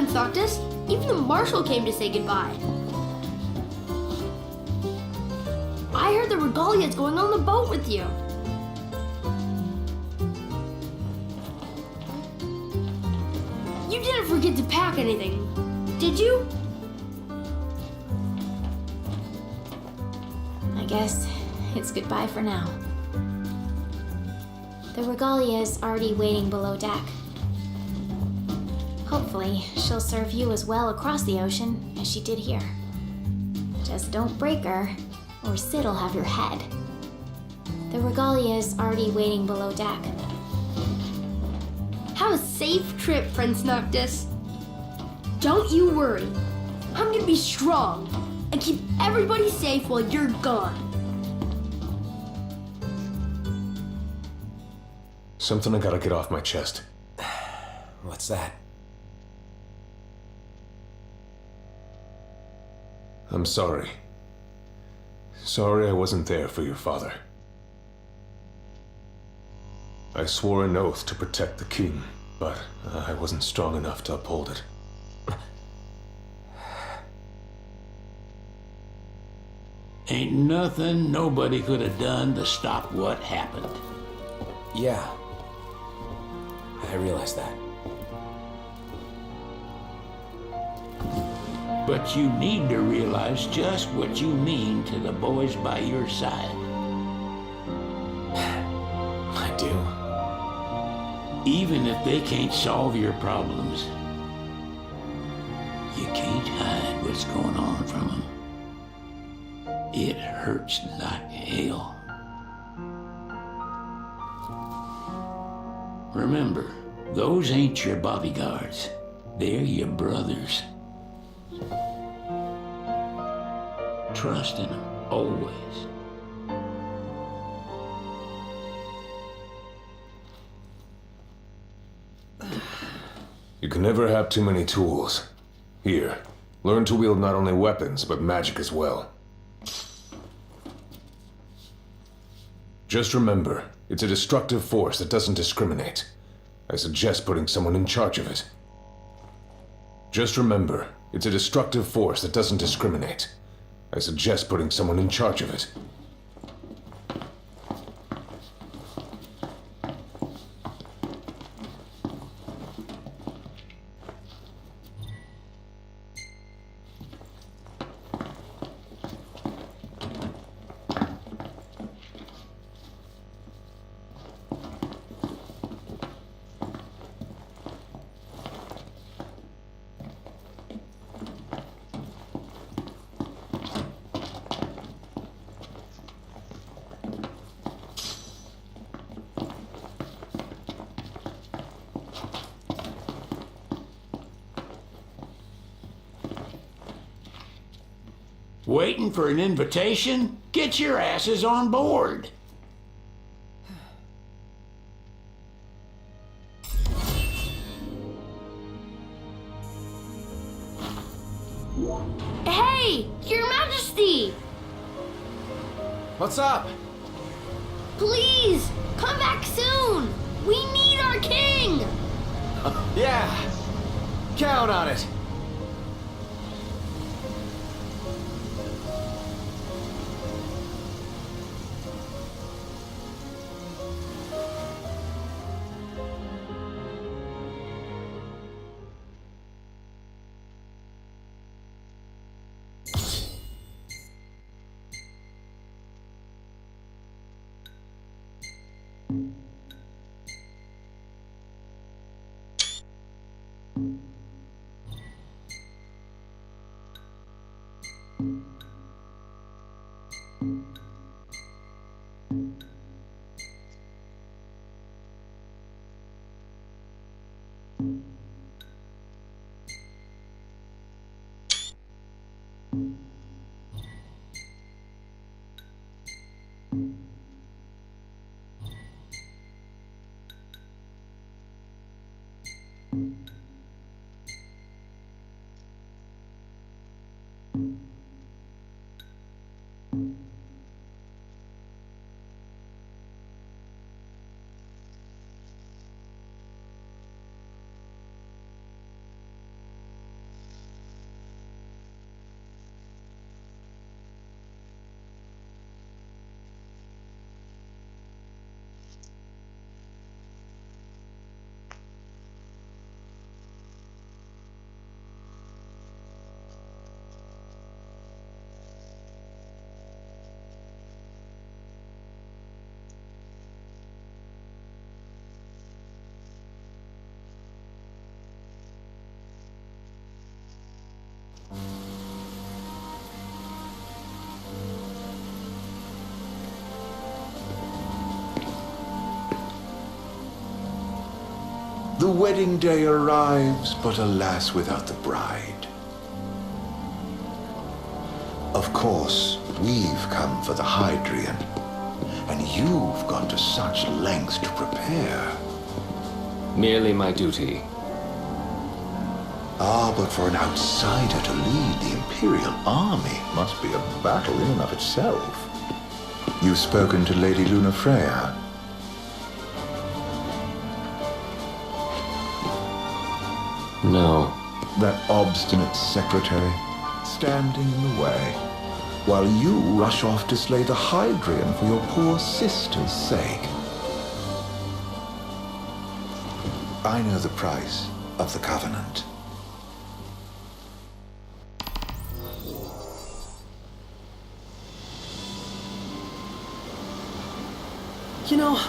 Prince Noctis. Even the Marshal came to say goodbye. I heard the Regalia's going on the boat with you. You didn't forget to pack anything, did you? I guess it's goodbye for now. The Regalia is already waiting below deck. Hopefully, she'll serve you as well across the ocean as she did here. Just don't break her, or Sid'll have your head. The Regalia is already waiting below deck. Have a safe trip, Prince Noctis. Don't you worry. I'm gonna be strong and keep everybody safe while you're gone. Something I gotta get off my chest. What's that? I'm sorry. Sorry I wasn't there for your father. I swore an oath to protect the king, but I wasn't strong enough to uphold it. Ain't nothing nobody could have done to stop what happened. Yeah. I realize that. But you need to realize just what you mean to the boys by your side. I do. Even if they can't solve your problems, you can't hide what's going on from them. It hurts like hell. Remember, those ain't your bodyguards. They're your brothers. Trust in them, always. You can never have too many tools. Here, learn to wield not only weapons, but magic as well. Just remember, it's a destructive force that doesn't discriminate. I suggest putting someone in charge of it. Just remember, it's a destructive force that doesn't discriminate. I suggest putting someone in charge of it. Waiting for an invitation? Get your asses on board. Hey, Your Majesty! What's up? Please, come back soon! We need our king! Yeah. Count on it. The wedding day arrives, but alas, without the bride. Of course, we've come for the Hydrian, and you've gone to such lengths to prepare. Merely my duty. Ah, but for an outsider to lead the Imperial army must be a battle in and of itself. You've spoken to Lady Lunafreya? No. That obstinate secretary, standing in the way, while you rush off to slay the Hydrian for your poor sister's sake. I know the price of the Covenant. You know,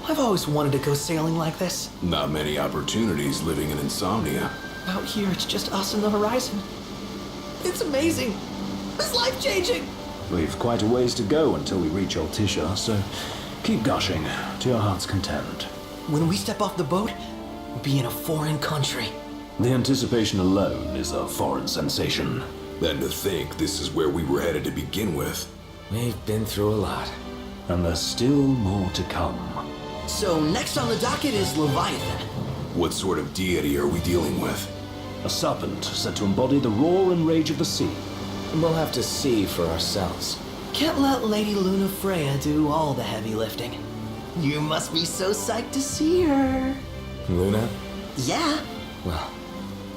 I've always wanted to go sailing like this. Not many opportunities living in Insomnia. Out here, it's just us and the horizon. It's amazing. It's life-changing. We've quite a ways to go until we reach Altisha, so keep gushing to your heart's content. When we step off the boat, we'll be in a foreign country. The anticipation alone is a foreign sensation. And to think this is where we were headed to begin with. We've been through a lot. And there's still more to come. So next on the docket is Leviathan. What sort of deity are we dealing with? A serpent said to embody the roar and rage of the sea. We'll have to see for ourselves. Can't let Lady Lunafreya do all the heavy lifting. You must be so psyched to see her. Luna? Yeah. Well,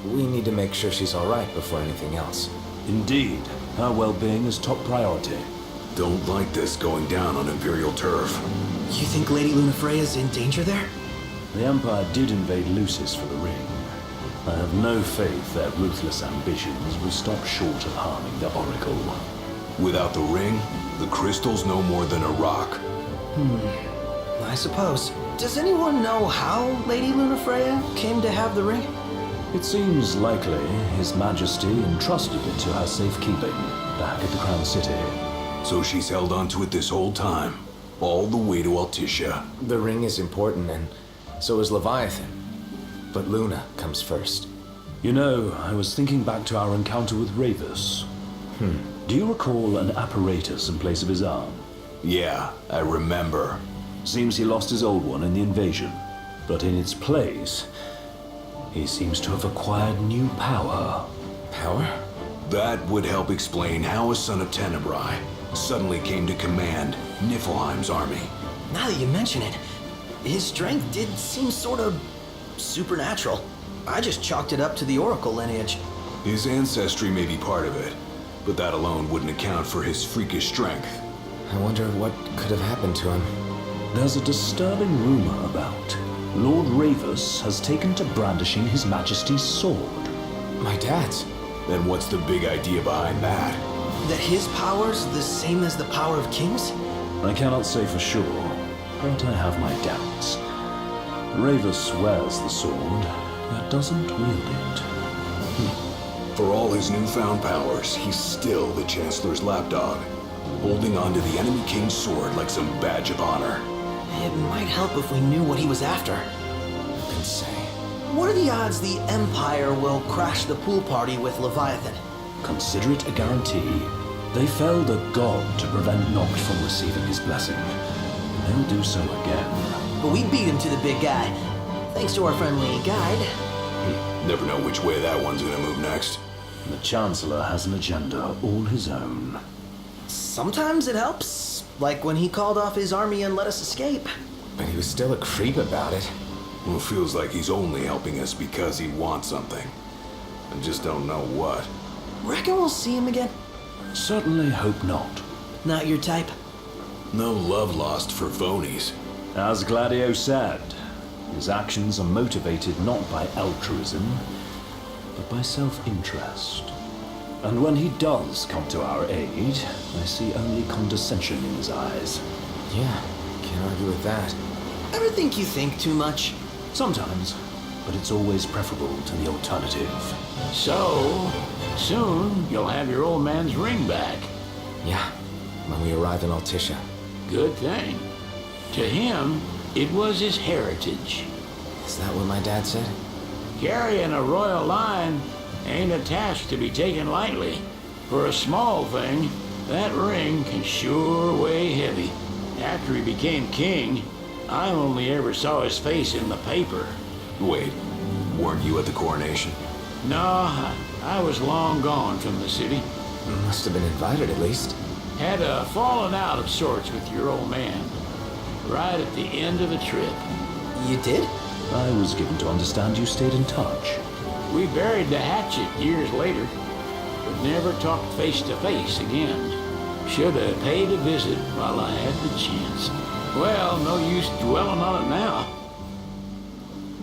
we need to make sure she's alright before anything else. Indeed, her well-being is top priority. Don't like this going down on Imperial turf. You think Lady Lunafreya's in danger there? The Empire did invade Lucis for the ring. I have no faith their ruthless ambitions will stop short of harming the Oracle. Without the ring, the crystal's no more than a rock. I suppose. Does anyone know how Lady Lunafreya came to have the ring? It seems likely His Majesty entrusted it to her safekeeping back at the Crown City. So she's held on to it this whole time, all the way to Altisha. The ring is important, and so is Leviathan. But Luna comes first. You know, I was thinking back to our encounter with Ravus. Do you recall an apparatus in place of his arm? Yeah, I remember. Seems he lost his old one in the invasion. But in its place, he seems to have acquired new power. Power? That would help explain how a son of Tenebrae suddenly came to command Niflheim's army. Now that you mention it, his strength did seem sort of supernatural. I just chalked it up to the Oracle lineage. His ancestry may be part of it, but that alone wouldn't account for his freakish strength. I wonder what could have happened to him. There's a disturbing rumor about Lord Ravus has taken to brandishing His Majesty's sword. My dad's. Then what's the big idea behind that? That his power's the same as the power of kings? I cannot say for sure, but I have my doubts. Ravus wears the sword, yet doesn't wield it. For all his newfound powers, he's still the Chancellor's lapdog, holding on to the enemy king's sword like some badge of honor. It might help if we knew what he was after. Who can say? What are the odds the Empire will crash the pool party with Leviathan? Consider it a guarantee. They felled a god to prevent Noct from receiving his blessing. They'll do so again. But we beat him to the big guy, thanks to our friendly guide. Never know which way that one's gonna move next. The Chancellor has an agenda all his own. Sometimes it helps, like when he called off his army and let us escape. But he was still a creep about it. Well, it feels like he's only helping us because he wants something. I just don't know what. Reckon we'll see him again? Certainly hope not. Not your type? No love lost for phonies. As Gladio said, his actions are motivated not by altruism, but by self-interest. And when he does come to our aid, I see only condescension in his eyes. Yeah, can't argue with that. Ever think you think too much? Sometimes, but it's always preferable to the alternative. So, soon you'll have your old man's ring back. Yeah, when we arrive in Altisha. Good thing. To him, it was his heritage. Is that what my dad said? Carrying a royal line ain't a task to be taken lightly. For a small thing, that ring can sure weigh heavy. After he became king, I only ever saw his face in the paper. Wait, weren't you at the coronation? No, I was long gone from the city. Must have been invited at least. Had a falling out of sorts with your old man. Right at the end of the trip. You did? I was given to understand you stayed in touch. We buried the hatchet years later, but never talked face to face again. Should have paid a visit while I had the chance. Well, no use dwelling on it now.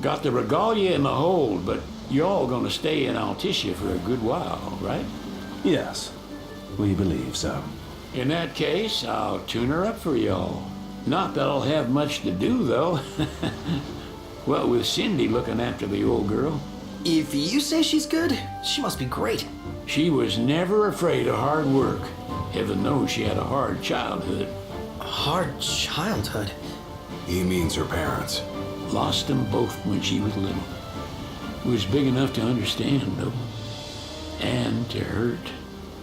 Got the regalia in the hold, but y'all gonna stay in Altissia for a good while, right? Yes, we believe so. In that case, I'll tune her up for y'all. Not that I'll have much to do, though. Well, with Cindy looking after the old girl. If you say she's good, she must be great. She was never afraid of hard work. Heaven knows she had a hard childhood. Hard childhood. He means her parents. Lost them both when she was little. Was big enough to understand, though. And to hurt.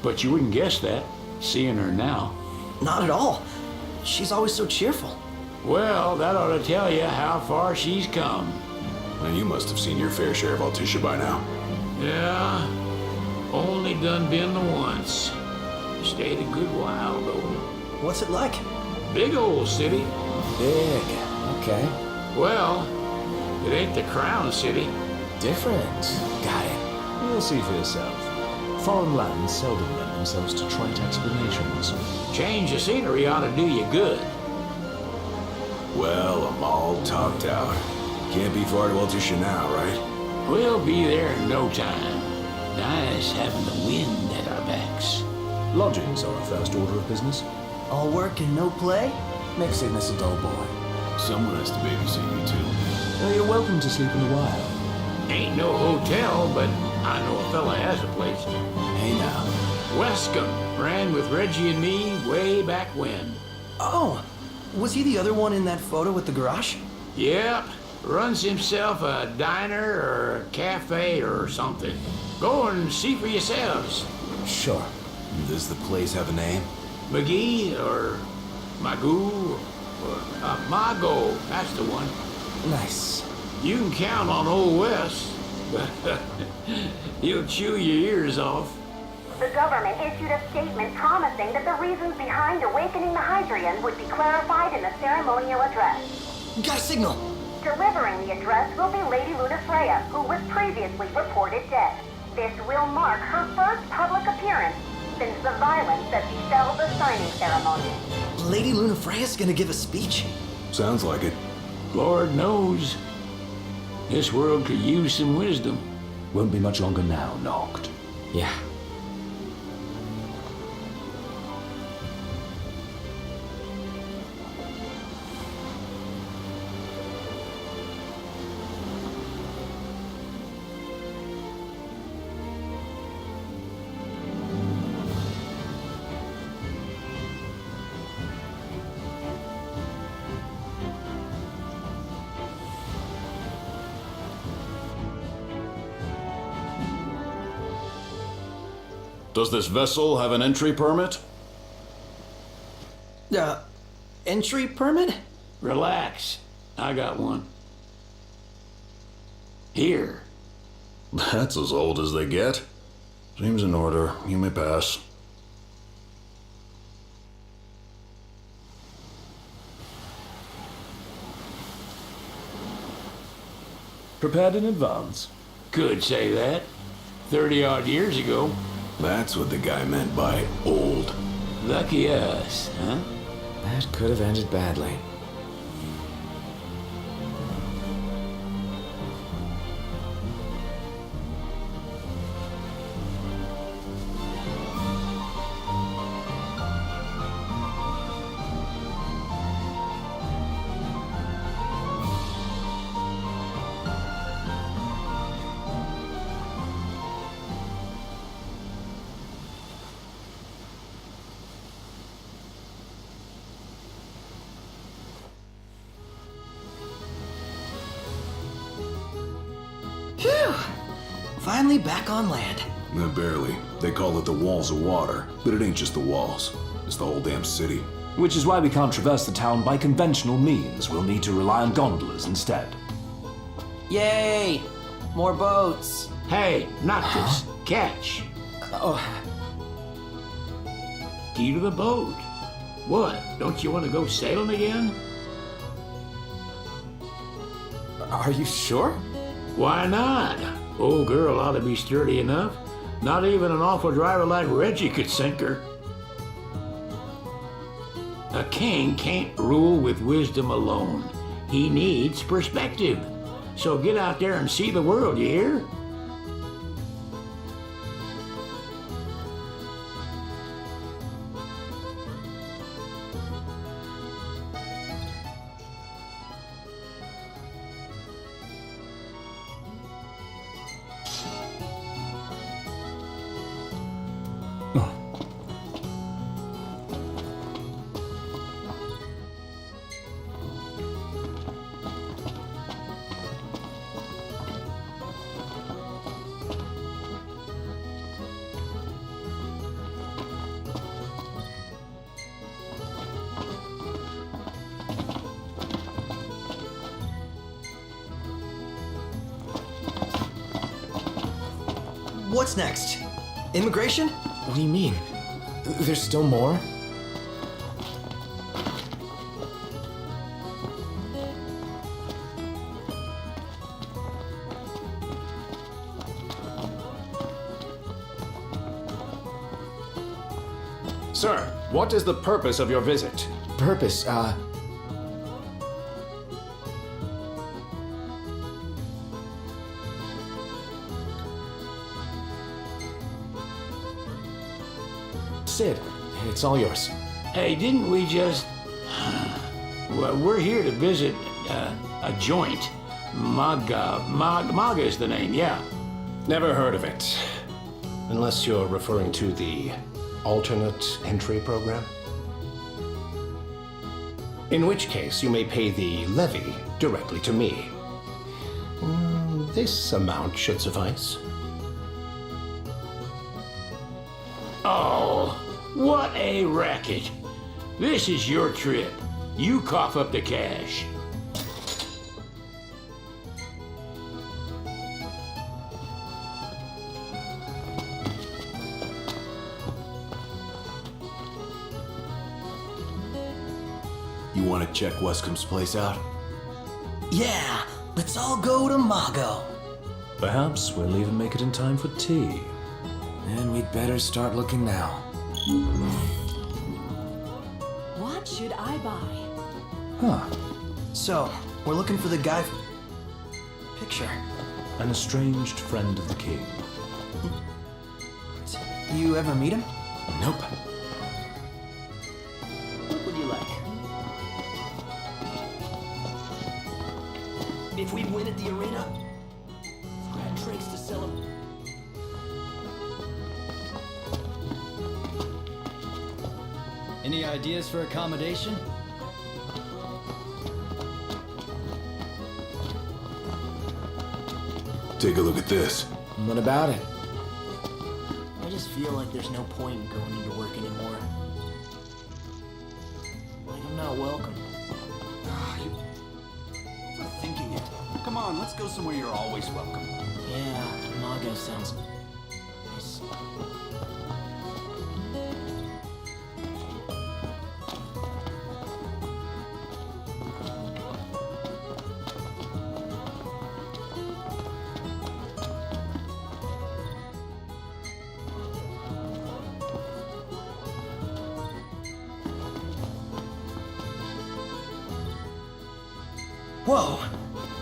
But you wouldn't guess that, seeing her now. Not at all. She's always so cheerful. Well, that ought to tell you how far she's come. And you must have seen your fair share of Altissia by now. Yeah, only done been the once. Stayed a good while, though. What's it like? Big old city. Big. Okay. Well, it ain't the crown city. Different. Got it. You'll see for yourself. Foreign lands seldom lend themselves to trite explanations. Change of scenery ought to do you good. Well, I'm all topped out. Can't be far to Altissia now, right? We'll be there in no time. Nice having the wind at our backs. Lodgings are a first order of business. All work and no play? Makes Ignis a dull boy. Someone has to babysit you, too. Oh, you're welcome to sleep in the wild. Ain't no hotel, but I know a fella has a place. Hey now. Wescombe ran with Reggie and me way back when. Oh, was he the other one in that photo with the garage? Yep, runs himself a diner or a cafe or something. Go and see for yourselves. Sure. Does the place have a name? McGee or Magoo or Mago, that's the one. Nice. You can count on Old Wes, but he'll chew your ears off. The government issued a statement promising that the reasons behind awakening the Hydrian would be clarified in the ceremonial address. Got a signal. Delivering the address will be Lady Luna Freya, who was previously reported dead. This will mark her first public appearance since the violence that befell the signing ceremony. Lady Luna Freya's gonna give a speech? Sounds like it. Lord knows. This world could use some wisdom. Won't be much longer now, Noct. Yeah. Does this vessel have an entry permit? Entry permit? Relax. I got one. Here. That's as old as they get. Seems in order. You may pass. Prepared in advance. Could say that. 30-odd years ago. That's what the guy meant by old. Lucky us, huh? That could have ended badly. finally back on land. Barely. They call it the walls of water, but it ain't just the walls. It's the whole damn city. Which is why we can't traverse the town by conventional means. We'll need to rely on gondolas instead. Yay! More boats. Hey, Noctis, catch. Oh, Key to the boat. What? Don't you want to go sailing again? Are you sure? Why not? Old girl ought to be sturdy enough. Not even an awful driver like Reggie could sink her. A king can't rule with wisdom alone. He needs perspective. So get out there and see the world, you hear? what's next? Immigration? What do you mean? There's still more? Sir, what is the purpose of your visit? Purpose, Sid, it's all yours. Hey, didn't we just... Well, we're here to visit a joint. Maga is the name, yeah. Never heard of it. Unless you're referring to the alternate entry program. In which case, you may pay the levy directly to me. This amount should suffice. Oh, what a racket. This is your trip. You cough up the cash. You want to check Wescom's place out? Yeah, let's all go to Mago. Perhaps we'll even make it in time for tea. And we'd better start looking now. What should I buy? Huh. So, we're looking for the guy... Picture. An estranged friend of the king. You ever meet him? Nope. What would you like? If we win at the arena, grab drinks to celebrate. Any ideas for accommodation? Take a look at this. What about it? I just feel like there's no point in going into work anymore. Like I'm not welcome. Overthinking it. Come on, let's go somewhere you're always welcome. Yeah, Mago sounds nice. Whoa,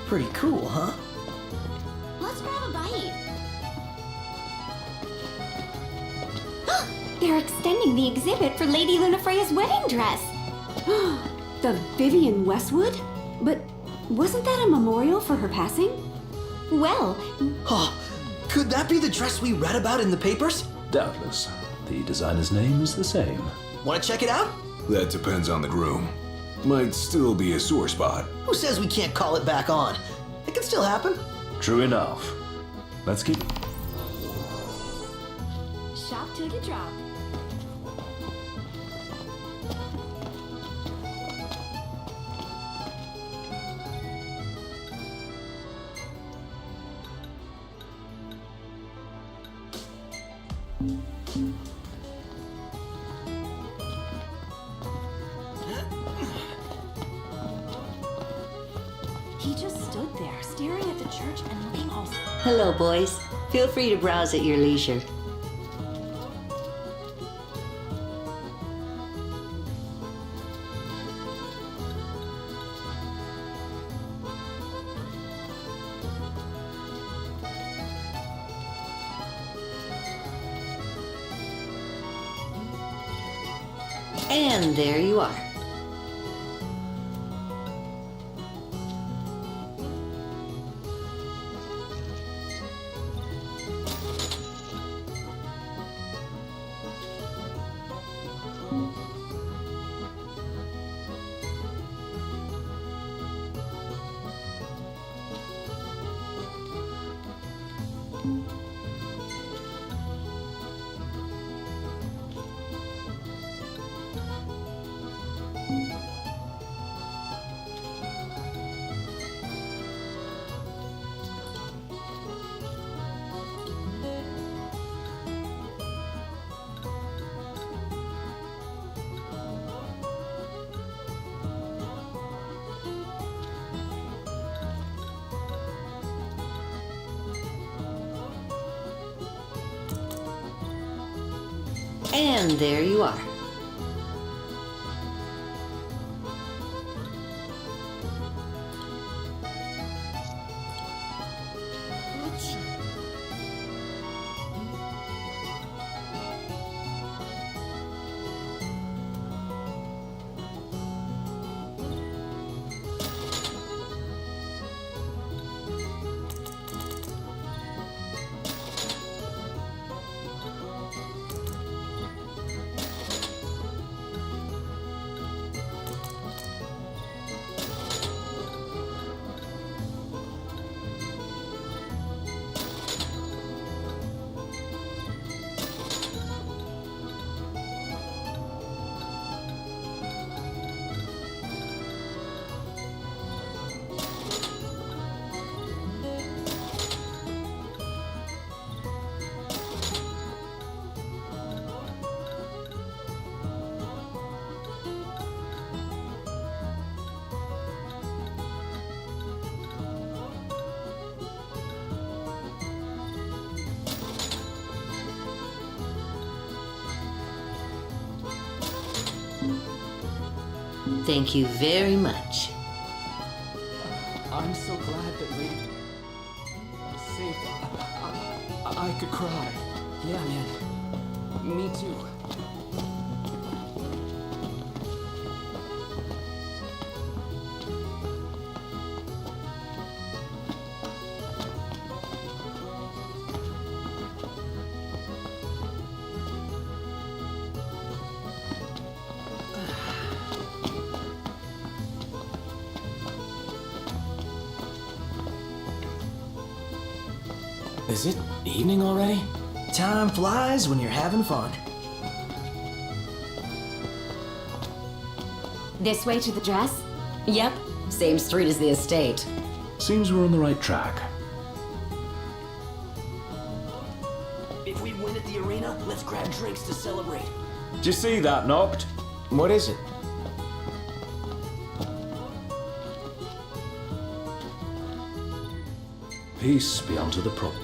pretty cool, huh? Let's grab a bite. They're extending the exhibit for Lady Lunafreya's wedding dress. The Vivian Westwood? But wasn't that a memorial for her passing? Well, Oh, could that be the dress we read about in the papers? Doubtless. The designer's name is the same. Want to check it out? That depends on the groom. Might still be a sore spot. Who says we can't call it back on? It can still happen. True enough. Let's keep... Take a drop. He just stood there, staring at the church and looking all... Hello, boys. Feel free to browse at your leisure. And there you are. And there you are. Thank you very much. I'm so glad that Lady was safe. I could cry. Yeah, man. Me too. Is it evening already? Time flies when you're having fun. This way to the dress? Yep, same street as the estate. Seems we're on the right track. If we win at the arena, let's grab drinks to celebrate. Did you see that, Noct? What is it? Peace be unto the prophets.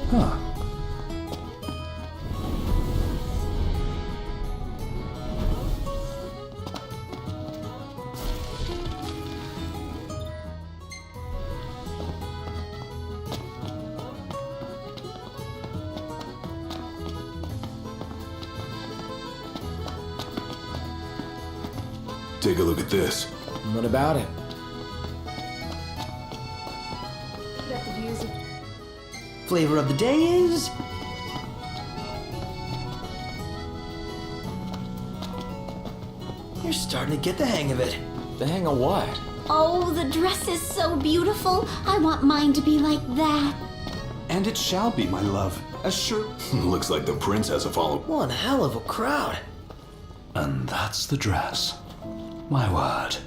Huh. Take a look at this. What about it? Bet the views of Flavor of the day is... You're starting to get the hang of it. The hang of what? Oh, the dress is so beautiful. I want mine to be like that. And it shall be, my love. As sure. Looks like the prince has a follow. One hell of a crowd. And that's the dress. My word.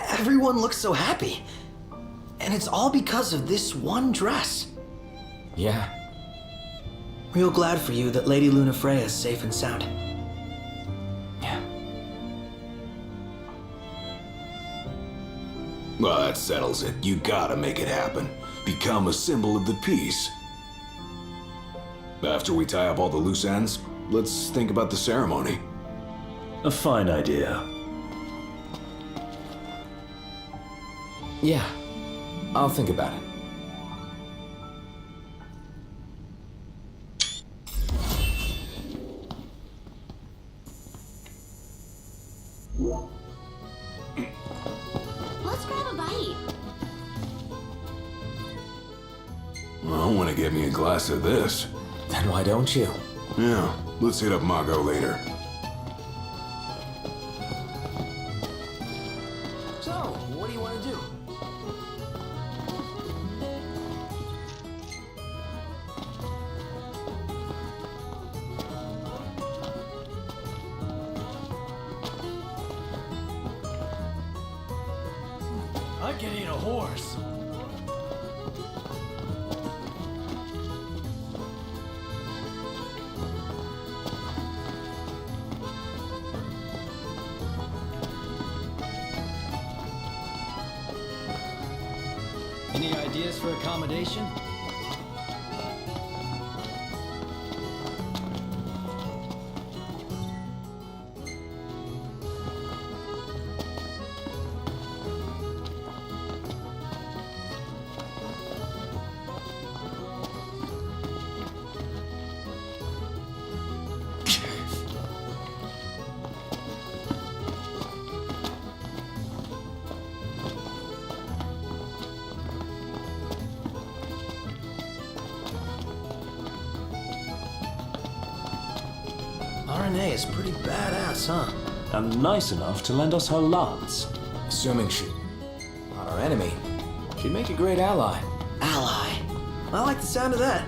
Everyone looks so happy. And it's all because of this one dress. Yeah. Real glad for you that Lady Luna Freya is safe and sound. Yeah. Well, that settles it. You gotta make it happen. Become a symbol of the peace. After we tie up all the loose ends, let's think about the ceremony. A fine idea. Yeah. I'll think about it. Let's grab a bite. Well, I want to get me a glass of this. Then why don't you? Yeah, let's hit up Margot later. So, what do you want to do? I can eat a horse. Any ideas for accommodation? RNA is pretty badass, huh? And nice enough to lend us her lance. Assuming she... not our enemy. She'd make a great ally. Ally. I like the sound of that.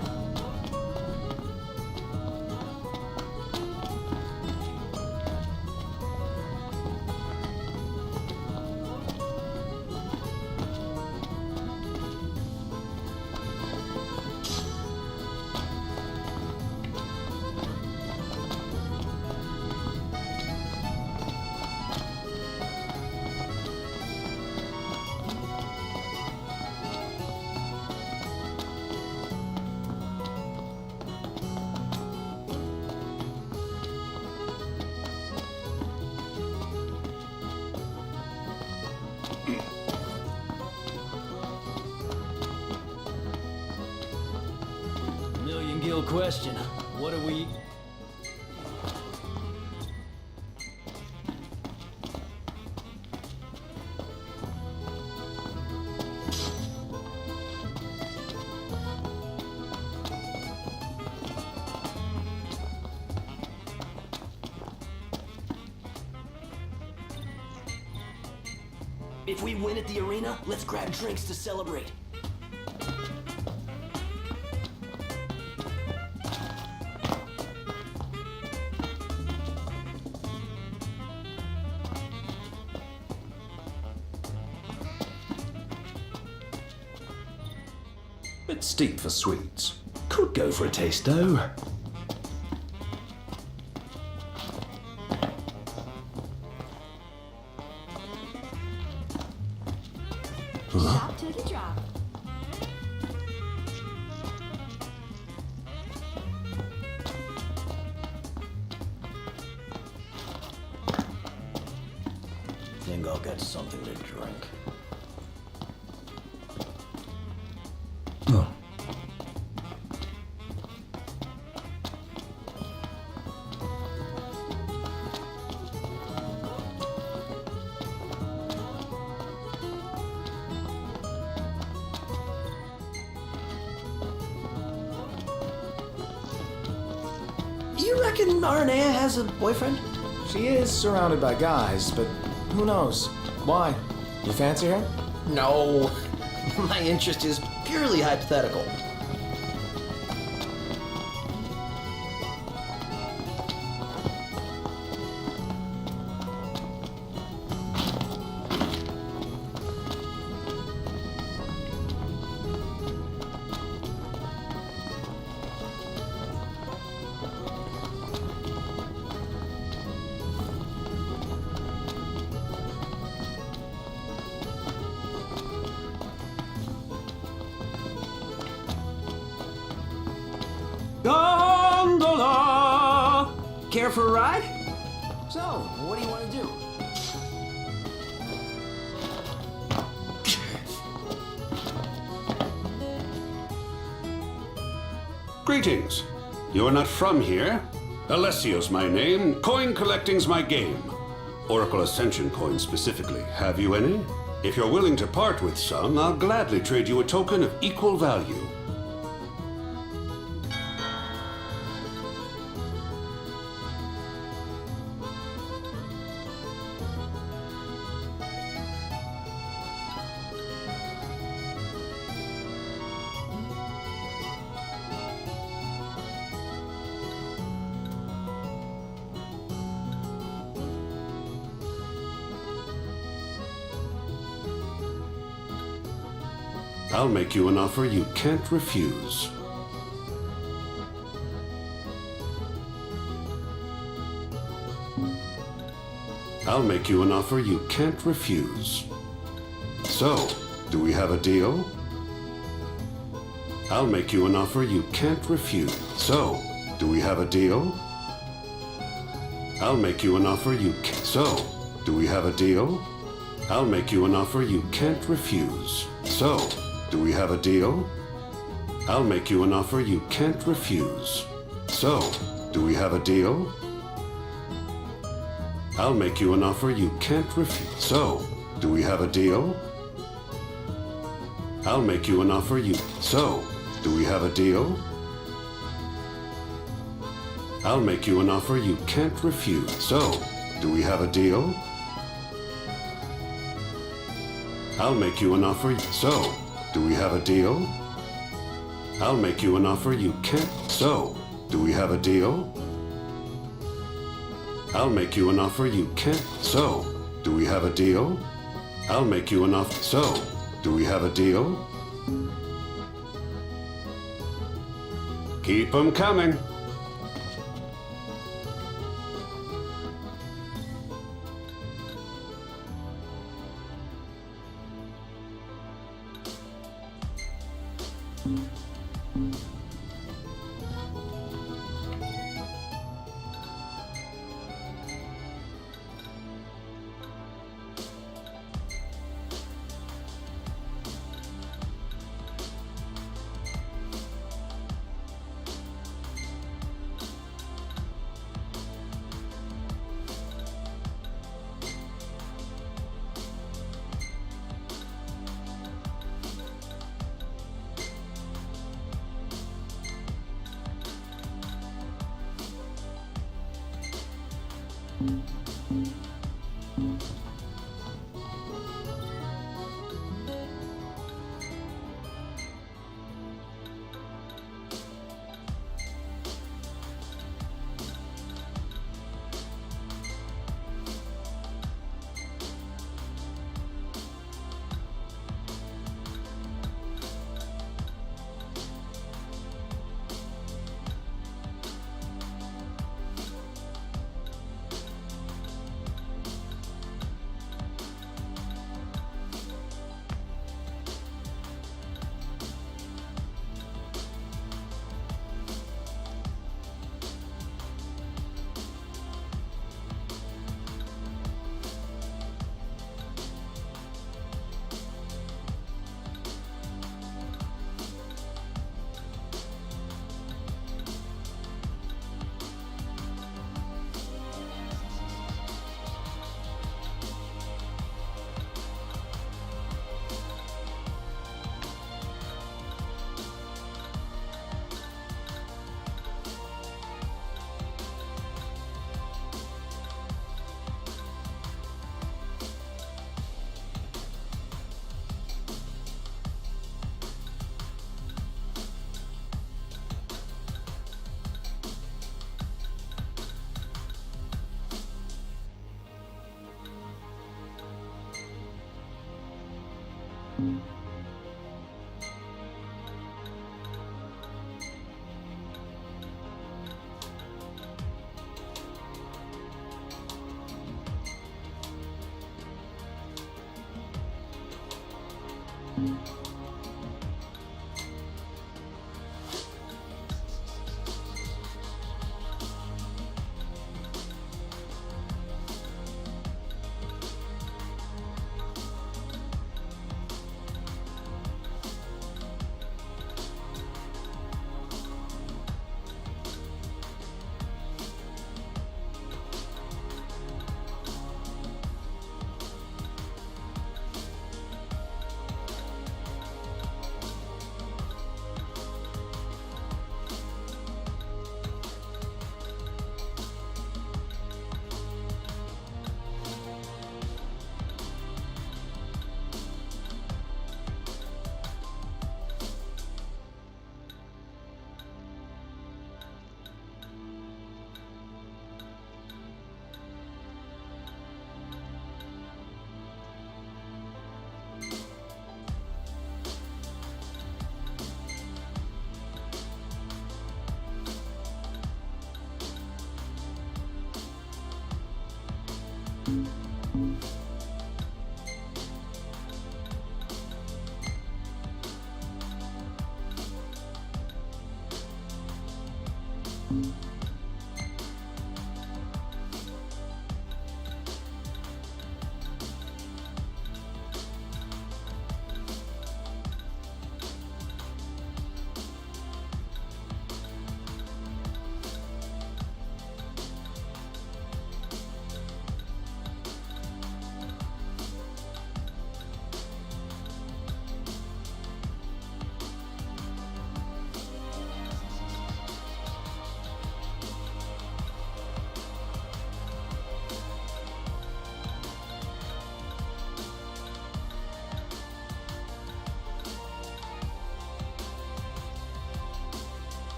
Million-gill question. What do we... If we win at the arena, let's grab drinks to celebrate. Bit steep for sweets. Could go for a taste though. Drop to the drop. think I'll get something to drink. Oh. You reckon Aranea has a boyfriend? She is surrounded by guys, but who knows? Why? You fancy her? No. My interest is purely hypothetical. Gondola! Care for a ride? So, what do you want to do? Greetings. You are not from here. Alessio's my name. Coin collecting's my game. Oracle Ascension coins specifically. Have you any? If you're willing to part with some, I'll gladly trade you a token of equal value. I'll make you an offer you can't refuse. I'll make you an offer you can't refuse. So, do we have a deal? I'll make you an offer you can't refuse. So, do we have a deal? I'll make you an offer you can't. So, do we have a deal? I'll make you an offer you can't refuse. So, do we have a deal? I'll make you an offer you can't refuse. So, do we have a deal? I'll make you an offer you can't refuse. So, do we have a deal? I'll make you an offer you... So, do we have a deal? I'll make you an offer you can't refuse. So, do we have a deal? I'll make you an offer... So, do we have a deal? I'll make you an offer you can't... So, do we have a deal? I'll make you an offer you can't... So, do we have a deal? I'll make you an offer... So, do we have a deal? Keep 'em coming.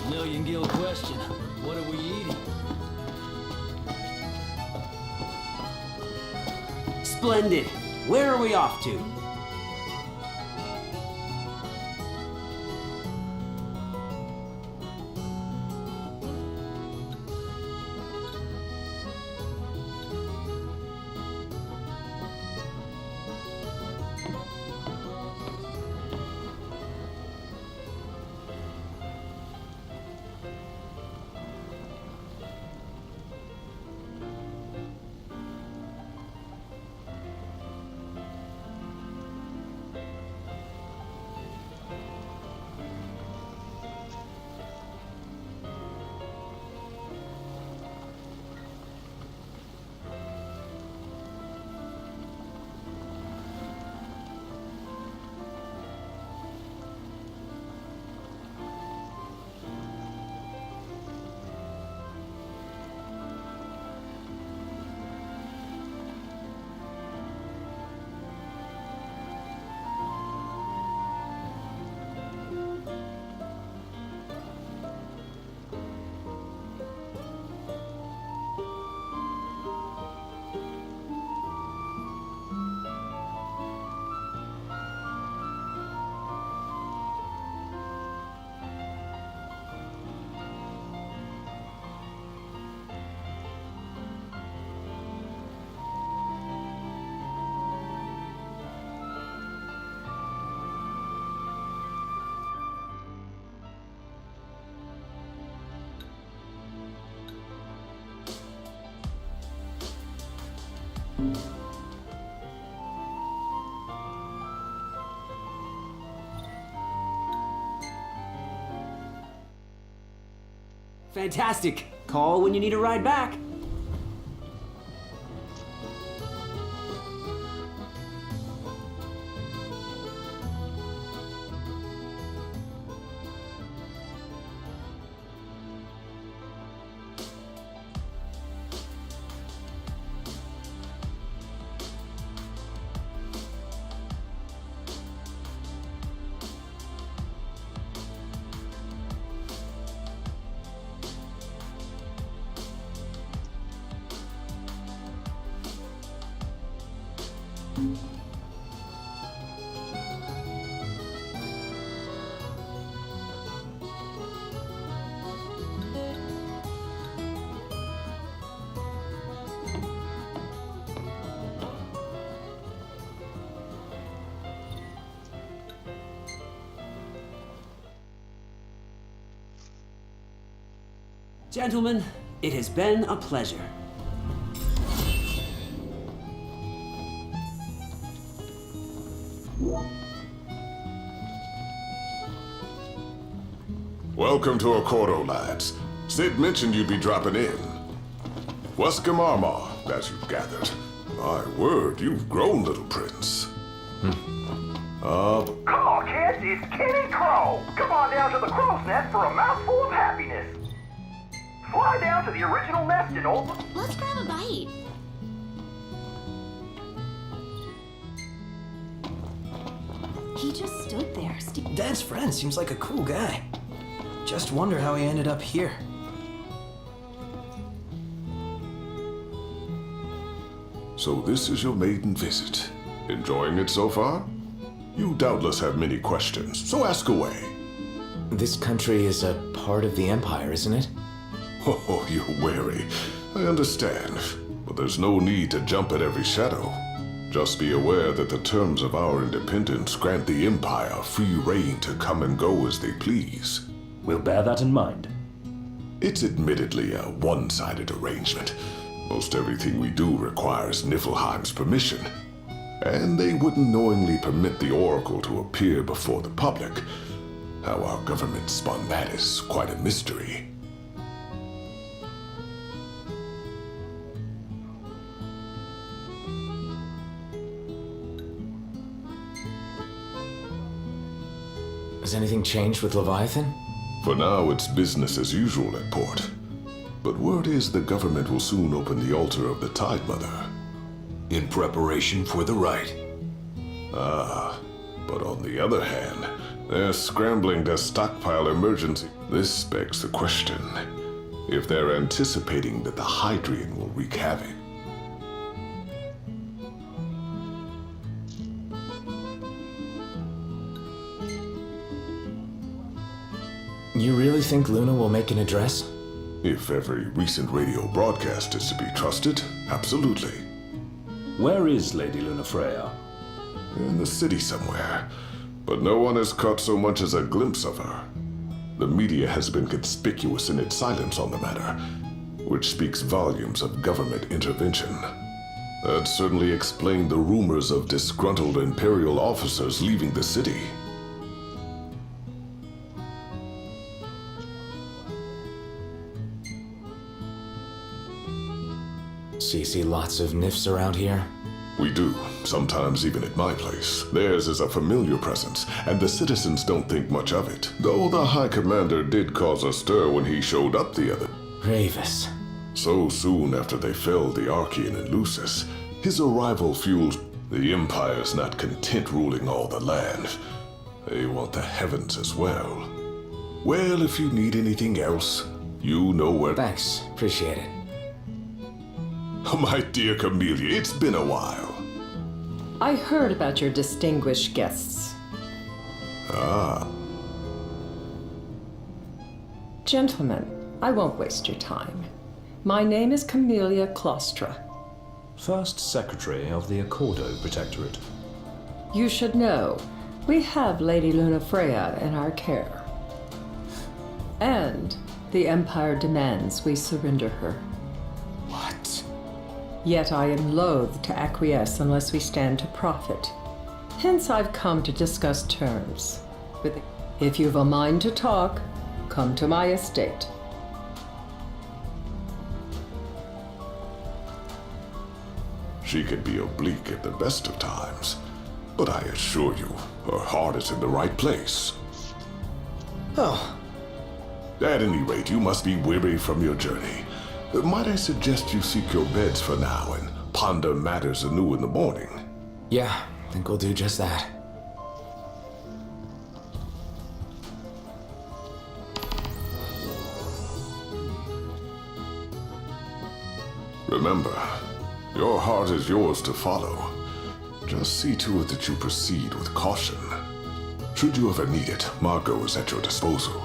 Million gil question. What are we eating? Splendid. Where are we off to? Fantastic. Call when you need a ride back. Gentlemen, it has been a pleasure. Welcome to Accordo, lads. Sid mentioned you'd be dropping in. Wescom Armor, as you've gathered. My word, you've grown, little prince. Come on, kids, it's Kenny Crow. Come on down to the crow's nest for a mouthful of happiness. Fly down to the original nest and open... Let's grab a bite. He just stood there. Dad's friend seems like a cool guy. Just wonder how he ended up here. So this is your maiden visit. Enjoying it so far? You doubtless have many questions, so ask away. This country is a part of the Empire, isn't it? Oh, you're wary. I understand. But there's no need to jump at every shadow. Just be aware that the terms of our independence grant the Empire free reign to come and go as they please. We'll bear that in mind. It's admittedly a one-sided arrangement. Most everything we do requires Niflheim's permission. And they wouldn't knowingly permit the Oracle to appear before the public. How our government spun that is quite a mystery. Has anything changed with Leviathan? For now, it's business as usual at port. But word is the government will soon open the altar of the Tide Mother. In preparation for the rite. But on the other hand, they're scrambling to stockpile emergency. This begs the question, if they're anticipating that the Hydrian will wreak havoc. You really think Luna will make an address? If every recent radio broadcast is to be trusted, absolutely. Where is Lady Lunafreya? In the city somewhere, but no one has caught so much as a glimpse of her. The media has been conspicuous in its silence on the matter, which speaks volumes of government intervention. That certainly explained the rumors of disgruntled Imperial officers leaving the city. So you see lots of Nifs around here? We do, sometimes even at my place. Theirs is a familiar presence, and the citizens don't think much of it. Though the High Commander did cause a stir when he showed up the other. Ravis. So soon after they felled the Archean and Lucis, his arrival fueled the Empire's not content ruling all the land. They want the heavens as well. Well, if you need anything else, you know where... Thanks, appreciate it. My dear Camellia, it's been a while. I heard about your distinguished guests. Gentlemen, I won't waste your time. My name is Camellia Claustra. First Secretary of the Accordo Protectorate. You should know, we have Lady Lunafreya in our care. And the Empire demands we surrender her. What? Yet I am loath to acquiesce unless we stand to profit. Hence I've come to discuss terms. If you've a mind to talk, come to my estate. She can be oblique at the best of times, but I assure you, her heart is in the right place. Oh. At any rate, you must be weary from your journey. Might I suggest you seek your beds for now and ponder matters anew in the morning? Yeah, I think we'll do just that. Remember, your heart is yours to follow. Just see to it that you proceed with caution. Should you ever need it, Margot is at your disposal.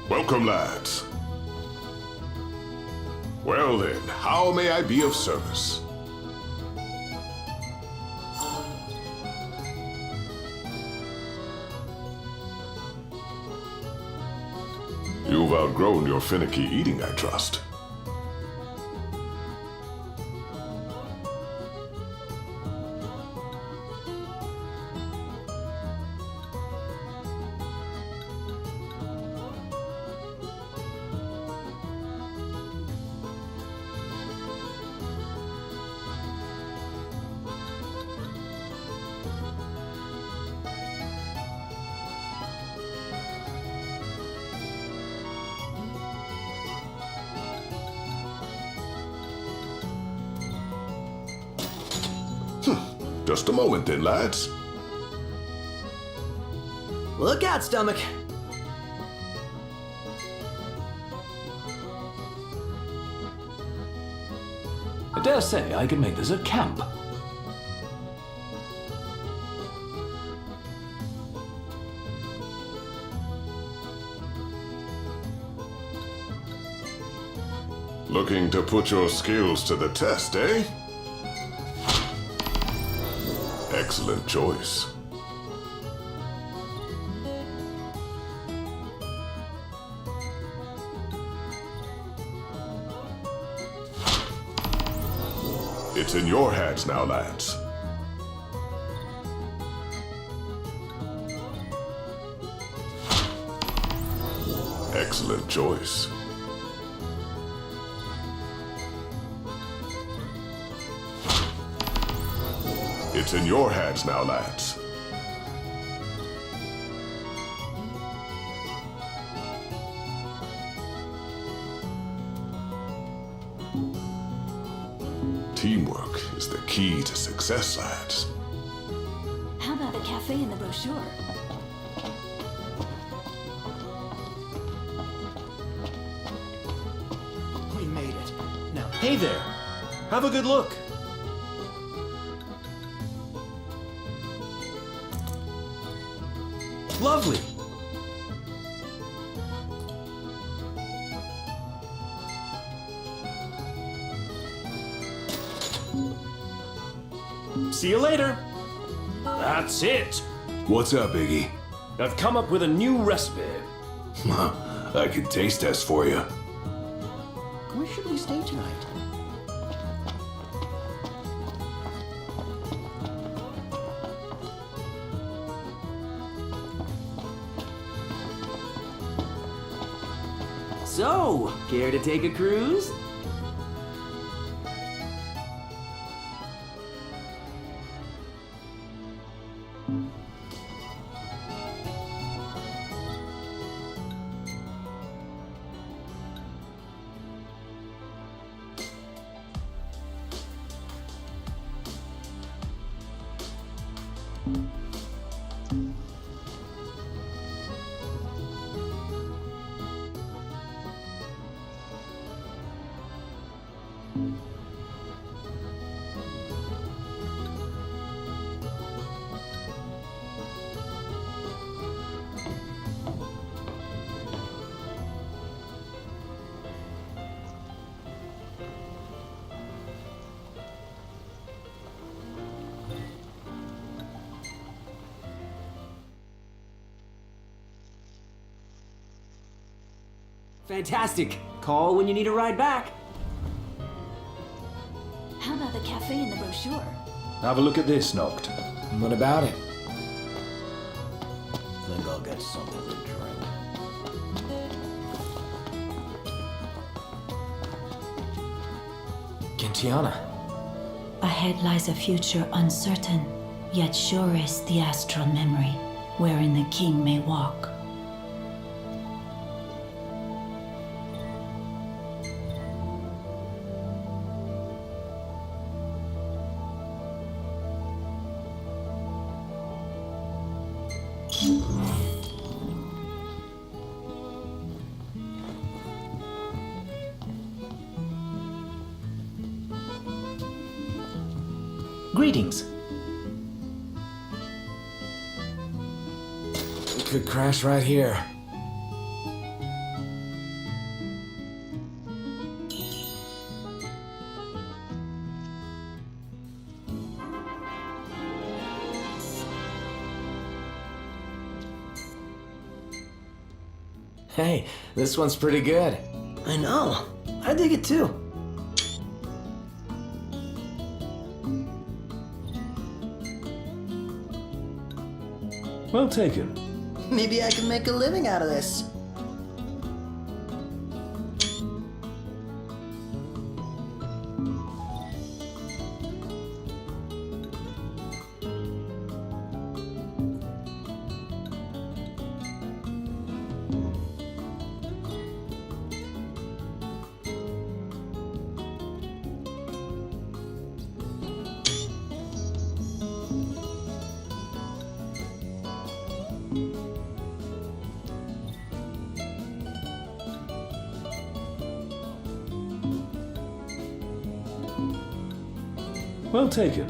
Welcome, lads. Well then, how may I be of service? You've outgrown your finicky eating, I trust. Just a moment then, lads. Look out, stomach. I dare say I could make this a camp. Looking to put your skills to the test, eh? Excellent choice. It's in your hands now, lads. Excellent choice. It's in your hands now, lads. Teamwork is the key to success, lads. How about a cafe in the brochure? We made it. Now, hey there. Have a good look. Lovely. See you later. That's it. What's up, Iggy? I've come up with a new recipe. I can taste test for you. Where should we stay tonight? So, care to take a cruise? Fantastic. Call when you need a ride back. How about the cafe in the brochure? Have a look at this, Noct. What about it? Think I'll get something to drink. Gentiana. Ahead lies a future uncertain, yet sure is the astral memory, wherein the king may walk. Greetings. We could crash right here. Hey, this one's pretty good. I know. I dig it too. Well taken. Maybe I can make a living out of this. Well taken.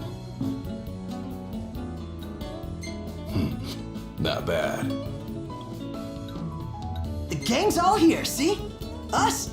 Not bad. The gang's all here, see? Us?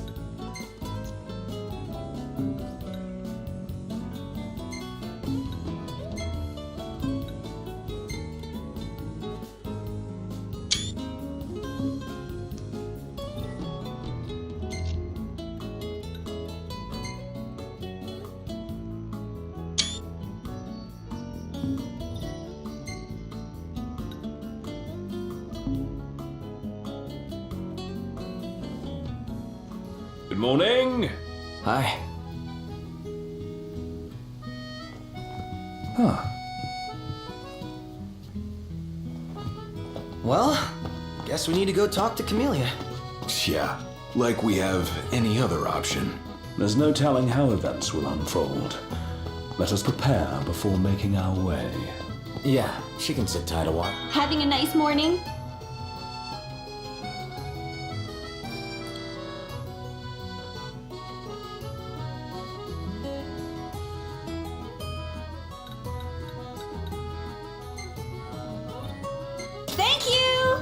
Good morning. Hi. Huh. Well, guess we need to go talk to Camellia. Yeah, like we have any other option. There's no telling how events will unfold. Let us prepare before making our way. Yeah, she can sit tight a while. Having a nice morning? Thank you!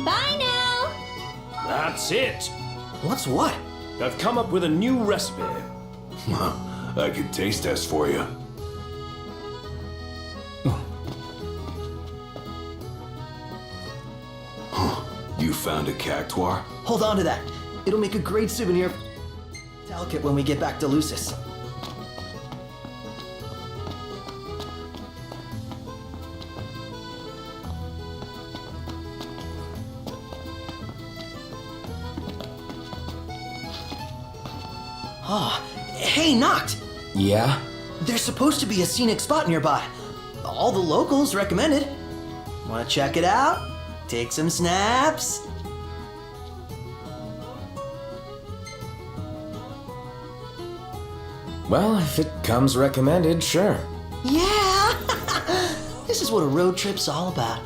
Bye now! That's it! What's what? I've come up with a new recipe. I can taste test for you. You found a cactuar? Hold on to that. It'll make a great souvenir. Delicate when we get back to Lucis. Ah, hey, Noct! Yeah? There's supposed to be a scenic spot nearby. All the locals recommended. Wanna check it out? Take some snaps? Well, if it comes recommended, sure. Yeah! This is what a road trip's all about.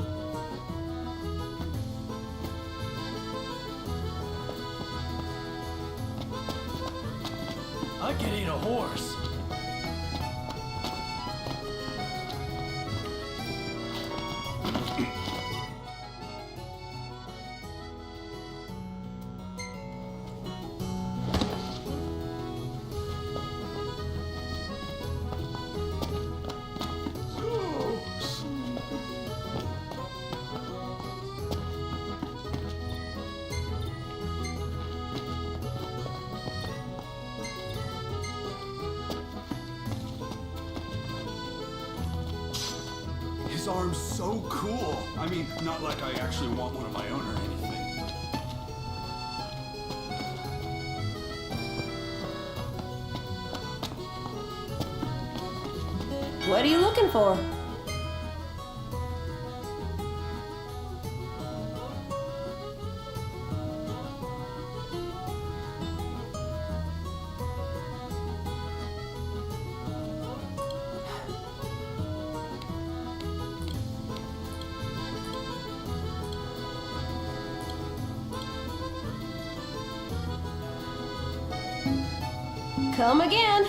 I can eat a horse. His arm's so cool. I mean, not like I actually want one of my own or anything. What are you looking for? Come again.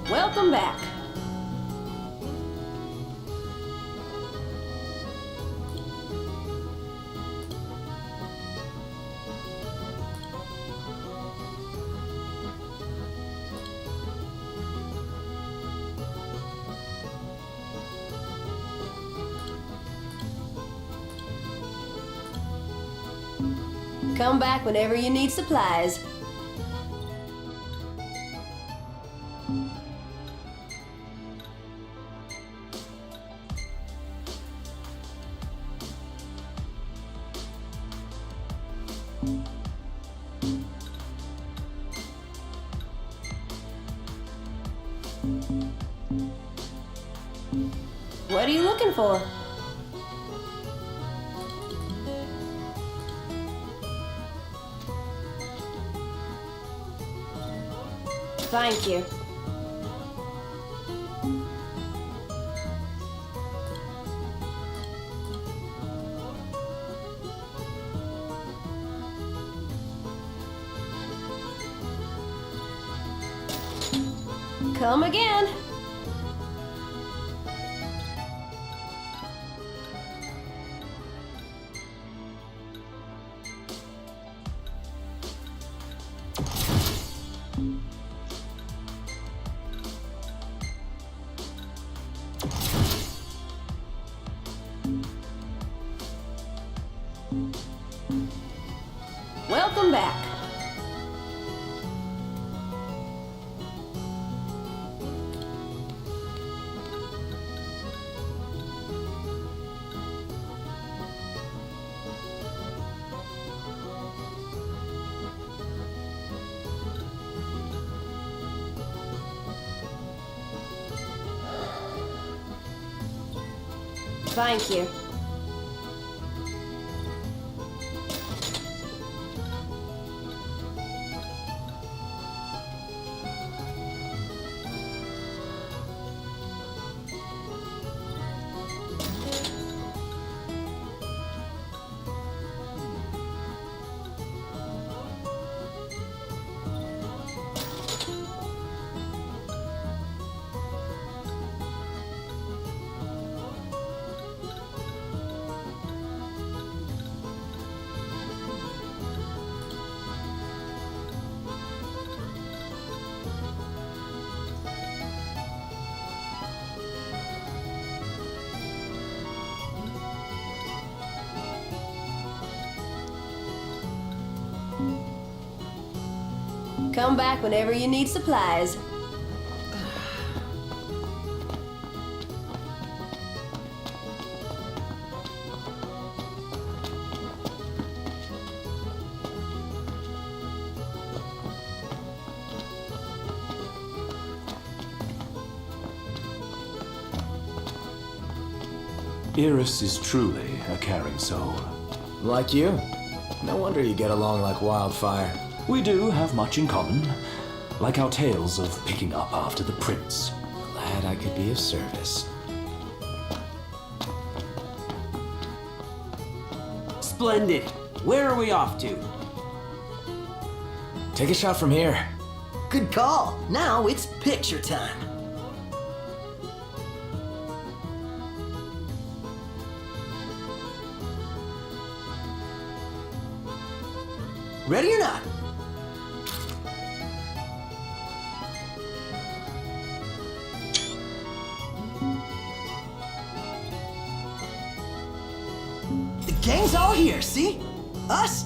Welcome back. Come back whenever you need supplies. What are you looking for? Thank you. Come again. Welcome back. Thank you. Come back whenever you need supplies. Iris is truly a caring soul. Like you. No wonder you get along like wildfire. We do have much in common, like our tales of picking up after the prince. Glad I could be of service. Splendid. Where are we off to? Take a shot from here. Good call. Now it's picture time. Ready or not? The gang's all here, see? Us?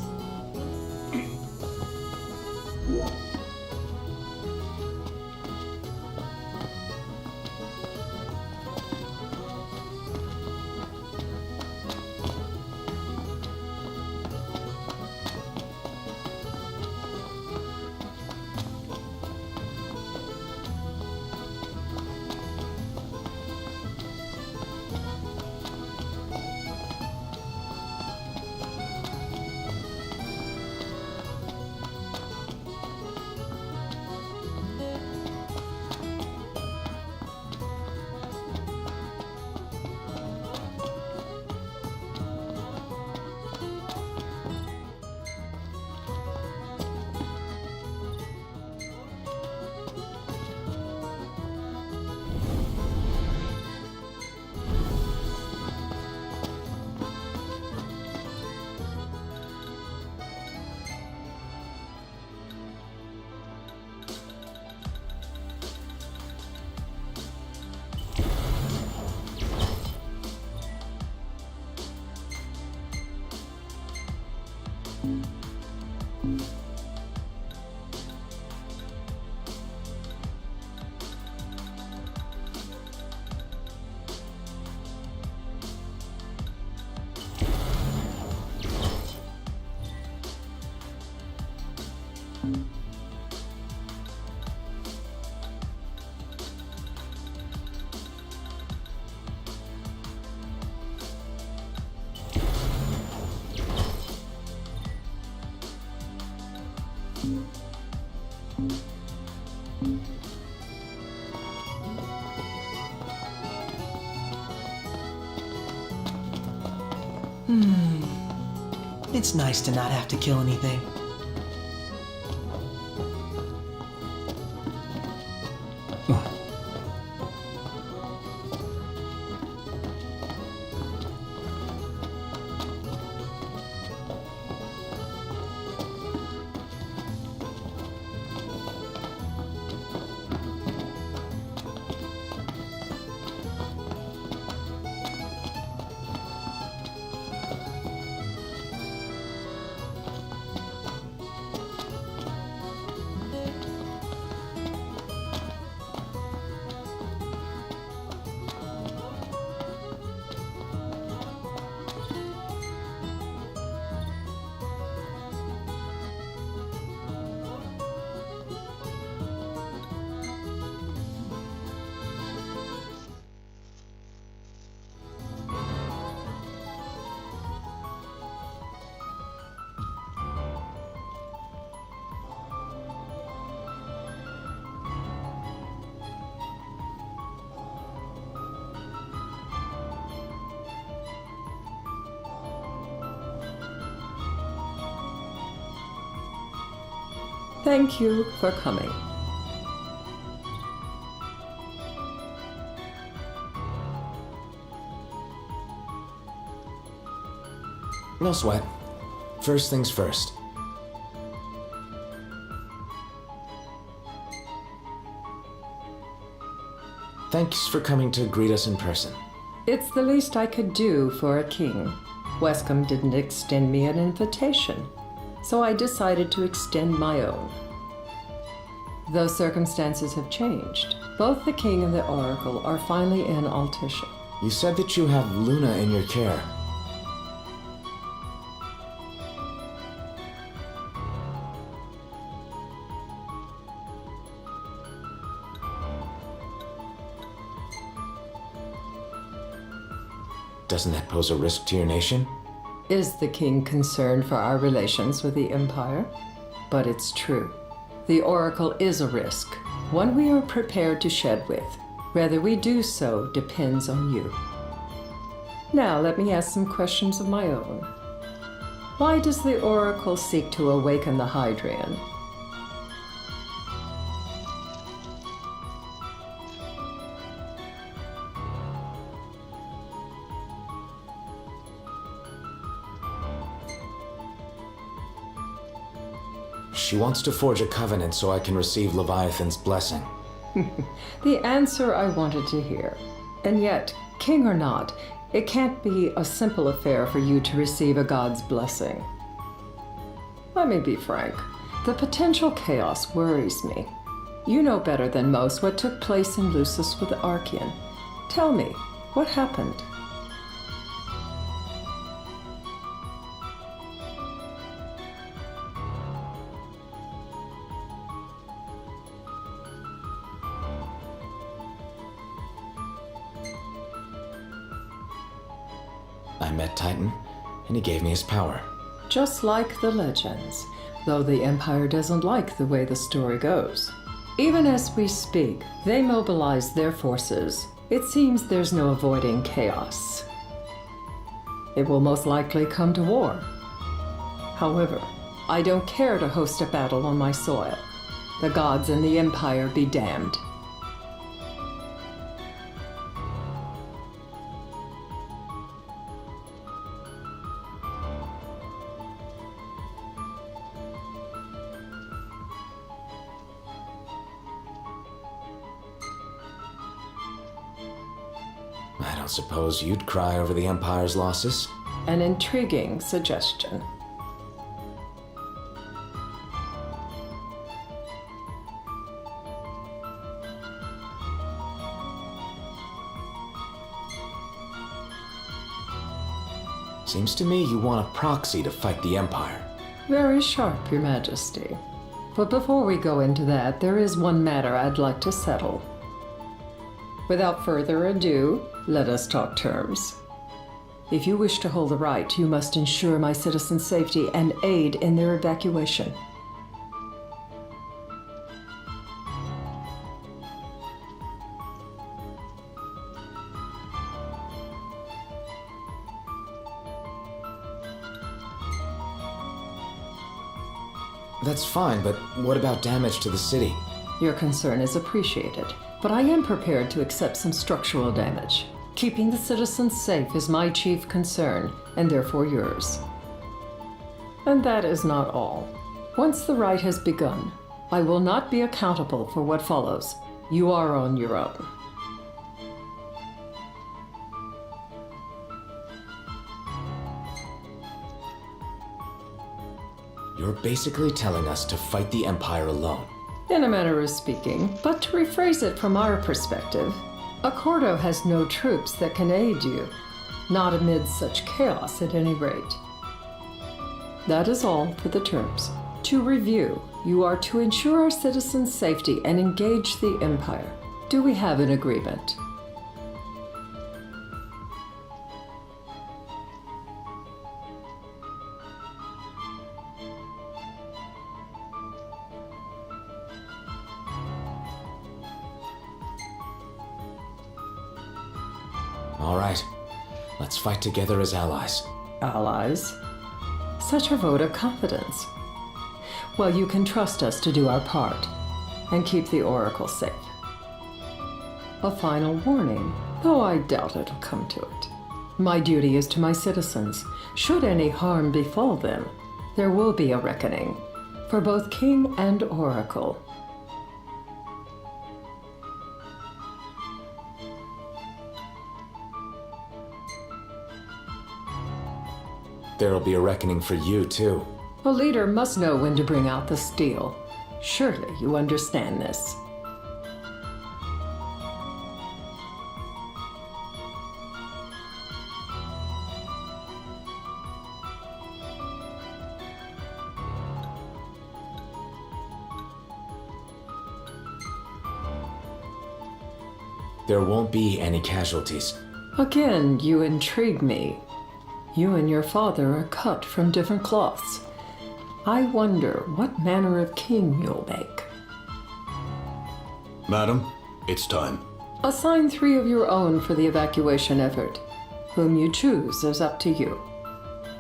It's nice to not have to kill anything. Thank you for coming. No sweat. First things first. Thanks for coming to greet us in person. It's the least I could do for a king. Wescombe didn't extend me an invitation, so I decided to extend my own. Though circumstances have changed, both the king and the oracle are finally in Altisha. You said that you have Luna in your care. Doesn't that pose a risk to your nation? Is the king concerned for our relations with the Empire? But it's true. The oracle is a risk, one we are prepared to shed with. Whether we do so depends on you. Now let me ask some questions of my own. Why does the oracle seek to awaken the Hydrian? She wants to forge a covenant so I can receive Leviathan's blessing. The answer I wanted to hear. And yet, king or not, it can't be a simple affair for you to receive a god's blessing. Let me be frank. The potential chaos worries me. You know better than most what took place in Lucis with the Archean. Tell me, what happened? I met Titan, and he gave me his power. Just like the legends, though the Empire doesn't like the way the story goes. Even as we speak, they mobilize their forces. It seems there's no avoiding chaos. It will most likely come to war. However, I don't care to host a battle on my soil. The gods and the Empire be damned. I don't suppose you'd cry over the Empire's losses? An intriguing suggestion. Seems to me you want a proxy to fight the Empire. Very sharp, Your Majesty. But before we go into that, there is one matter I'd like to settle. Without further ado, let us talk terms. If you wish to hold the right, you must ensure my citizens' safety and aid in their evacuation. That's fine, but what about damage to the city? Your concern is appreciated, but I am prepared to accept some structural damage. Keeping the citizens safe is my chief concern, and therefore yours. And that is not all. Once the rite has begun, I will not be accountable for what follows. You are on your own. You're basically telling us to fight the Empire alone. In a manner of speaking, but to rephrase it from our perspective, Accordo has no troops that can aid you. Not amid such chaos, at any rate. That is all for the terms. To review, you are to ensure our citizens' safety and engage the Empire. Do we have an agreement? All right. Let's fight together as allies. Allies? Such a vote of confidence. Well, you can trust us to do our part and keep the Oracle safe. A final warning, though I doubt it'll come to it. My duty is to my citizens. Should any harm befall them, there will be a reckoning for both King and Oracle. There'll be a reckoning for you, too. A leader must know when to bring out the steel. Surely you understand this. There won't be any casualties. Again, you intrigue me. You and your father are cut from different cloths. I wonder what manner of king you'll make. Madam, it's time. Assign 3 of your own for the evacuation effort. Whom you choose is up to you.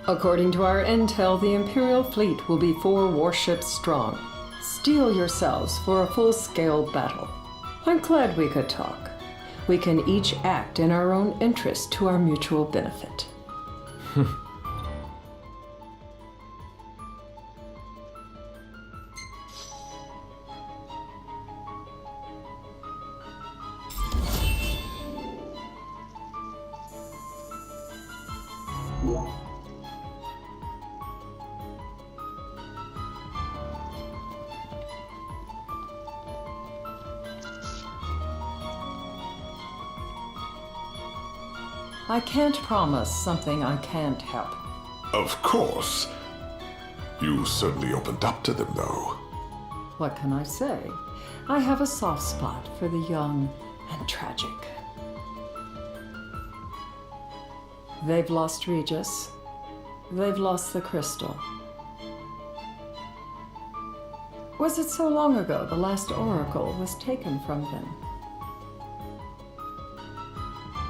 According to our intel, the Imperial fleet will be 4 warships strong. Steel yourselves for a full-scale battle. I'm glad we could talk. We can each act in our own interest to our mutual benefit. I can't promise something I can't help. Of course. You certainly opened up to them, though. What can I say? I have a soft spot for the young and tragic. They've lost Regis. They've lost the crystal. Was it so long ago the last oracle was taken from them?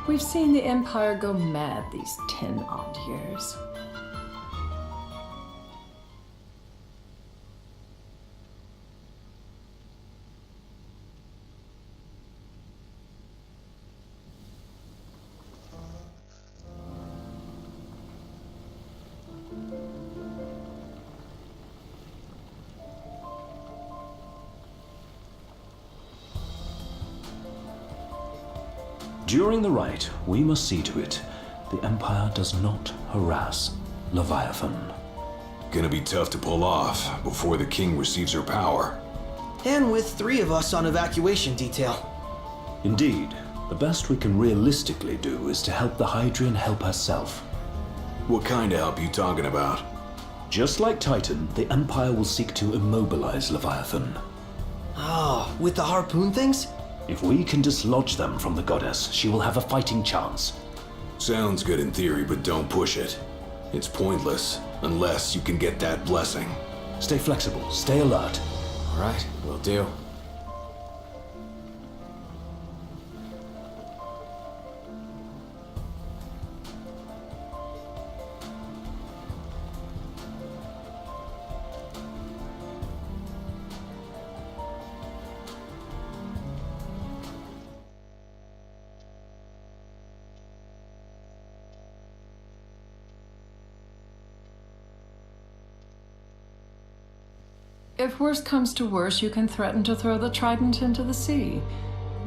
We've seen the Empire go mad these 10-odd years. During the rite, we must see to it the Empire does not harass Leviathan. Gonna be tough to pull off before the king receives her power. And with 3 of us on evacuation detail. Indeed, the best we can realistically do is to help the Hydrian help herself. What kind of help you talking about? Just like Titan, the Empire will seek to immobilize Leviathan. Oh, with the harpoon things? If we can dislodge them from the goddess, she will have a fighting chance. Sounds good in theory, but don't push it. It's pointless, unless you can get that blessing. Stay flexible, stay alert. All right, will do. If worse comes to worse, you can threaten to throw the trident into the sea.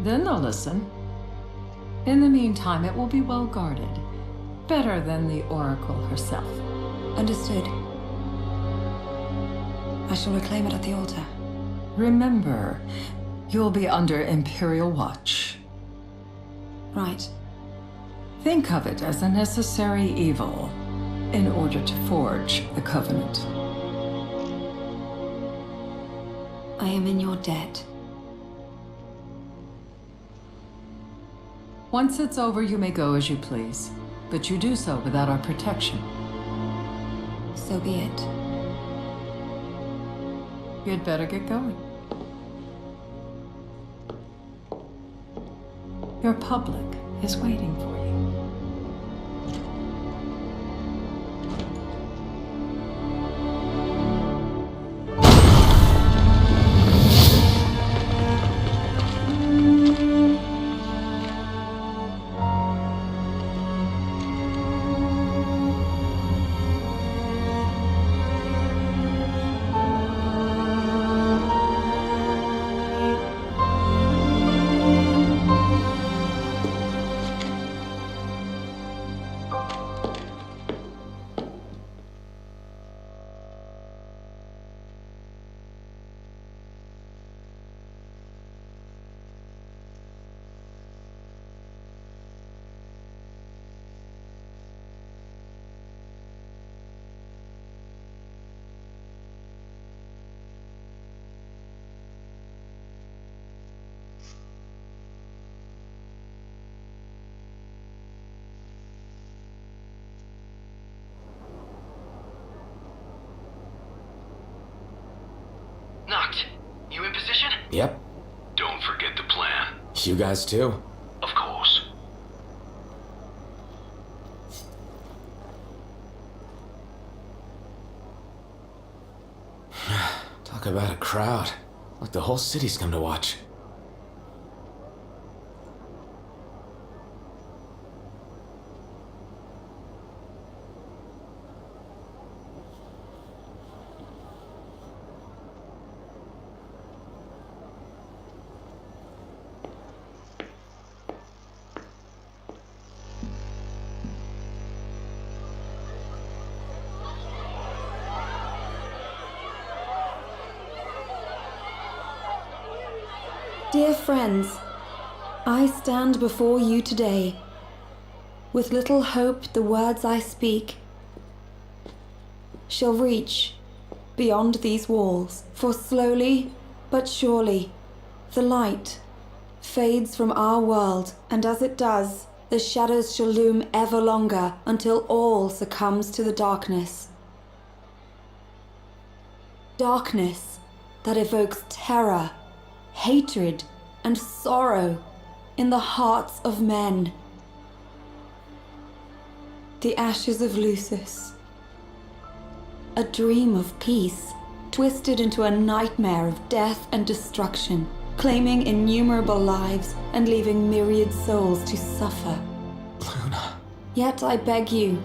Then they'll listen. In the meantime, it will be well guarded. Better than the Oracle herself. Understood. I shall reclaim it at the altar. Remember, you'll be under Imperial watch. Right. Think of it as a necessary evil in order to forge the Covenant. I am in your debt. Once it's over, you may go as you please, but you do so without our protection. So be it. You'd better get going. Your public is waiting for you. Noct, you in position? Yep. Don't forget the plan. You guys too. Of course. Talk about a crowd. Like the whole city's come to watch. Dear friends, I stand before you today. With little hope the words I speak shall reach beyond these walls. For slowly but surely the light fades from our world, and as it does, the shadows shall loom ever longer until all succumbs to the darkness. Darkness that evokes terror, hatred, and sorrow in the hearts of men. The ashes of Lucis. A dream of peace, twisted into a nightmare of death and destruction, claiming innumerable lives and leaving myriad souls to suffer. Luna. Yet I beg you,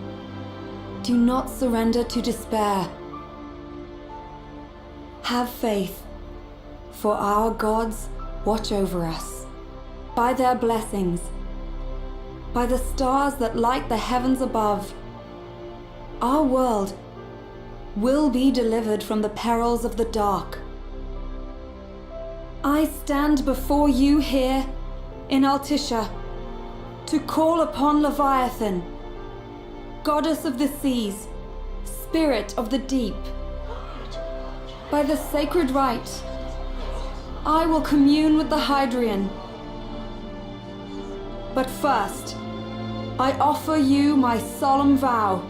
do not surrender to despair. Have faith, for our gods watch over us. By their blessings, by the stars that light the heavens above, our world will be delivered from the perils of the dark. I stand before you here in Altissia to call upon Leviathan, goddess of the seas, spirit of the deep. By the sacred rite, I will commune with the Hydrian. But first, I offer you my solemn vow.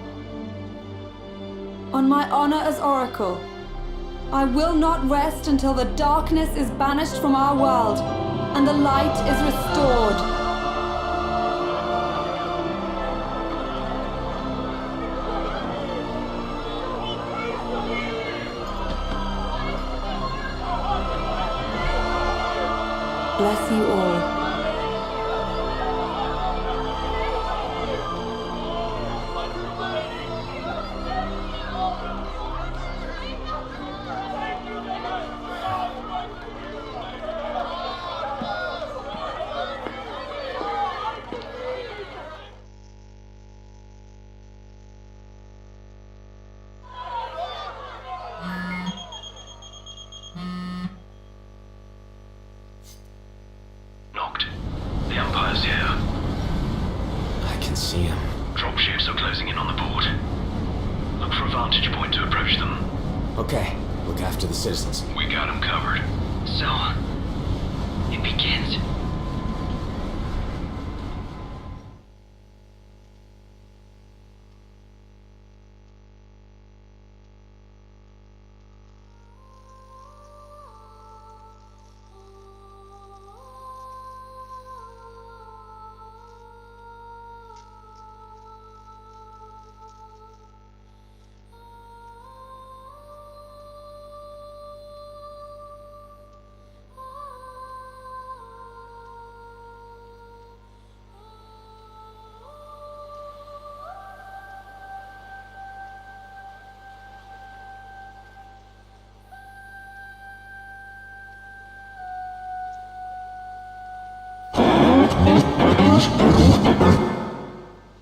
On my honor as Oracle, I will not rest until the darkness is banished from our world and the light is restored. Bless you all. see him. Dropships are closing in on the port. Look for a vantage point to approach them. Okay, look after the citizens. We got them covered. So, it begins.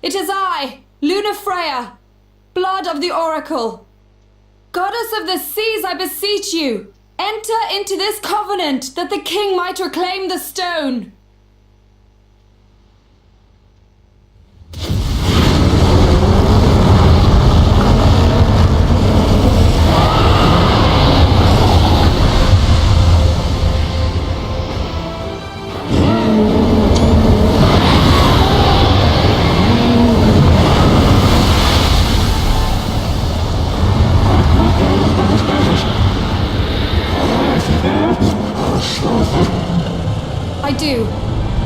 It is I, Luna Freya, blood of the Oracle. Goddess of the seas, I beseech you, enter into this covenant that the king might reclaim the stone. I do.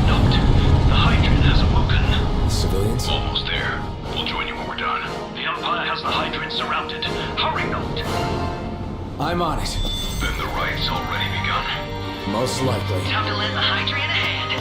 Note, the Hydrant has awoken. Civilians? Almost there. We'll join you when we're done. The Empire has the Hydrant surrounded. Hurry, Note! I'm on it. Then the right's already begun. Most likely. Time to lend the Hydrant a hand.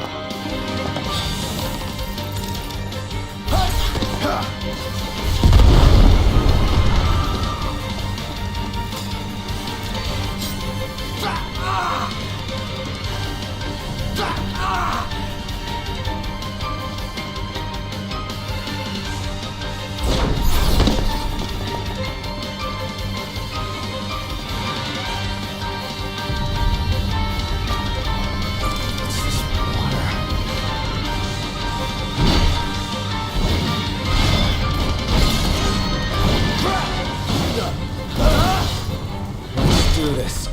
Let's do this.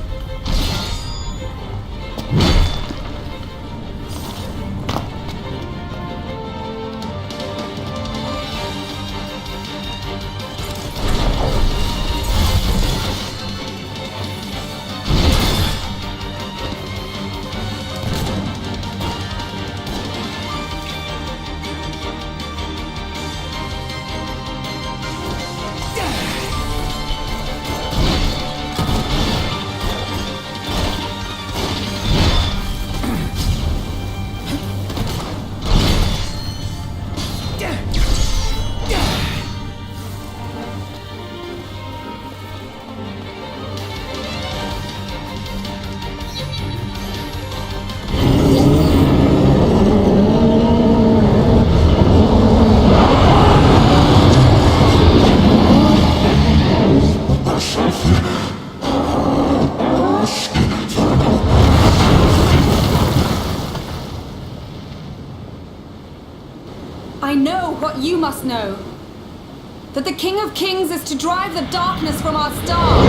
I know what you must know. That the King of Kings is to drive the darkness from our star.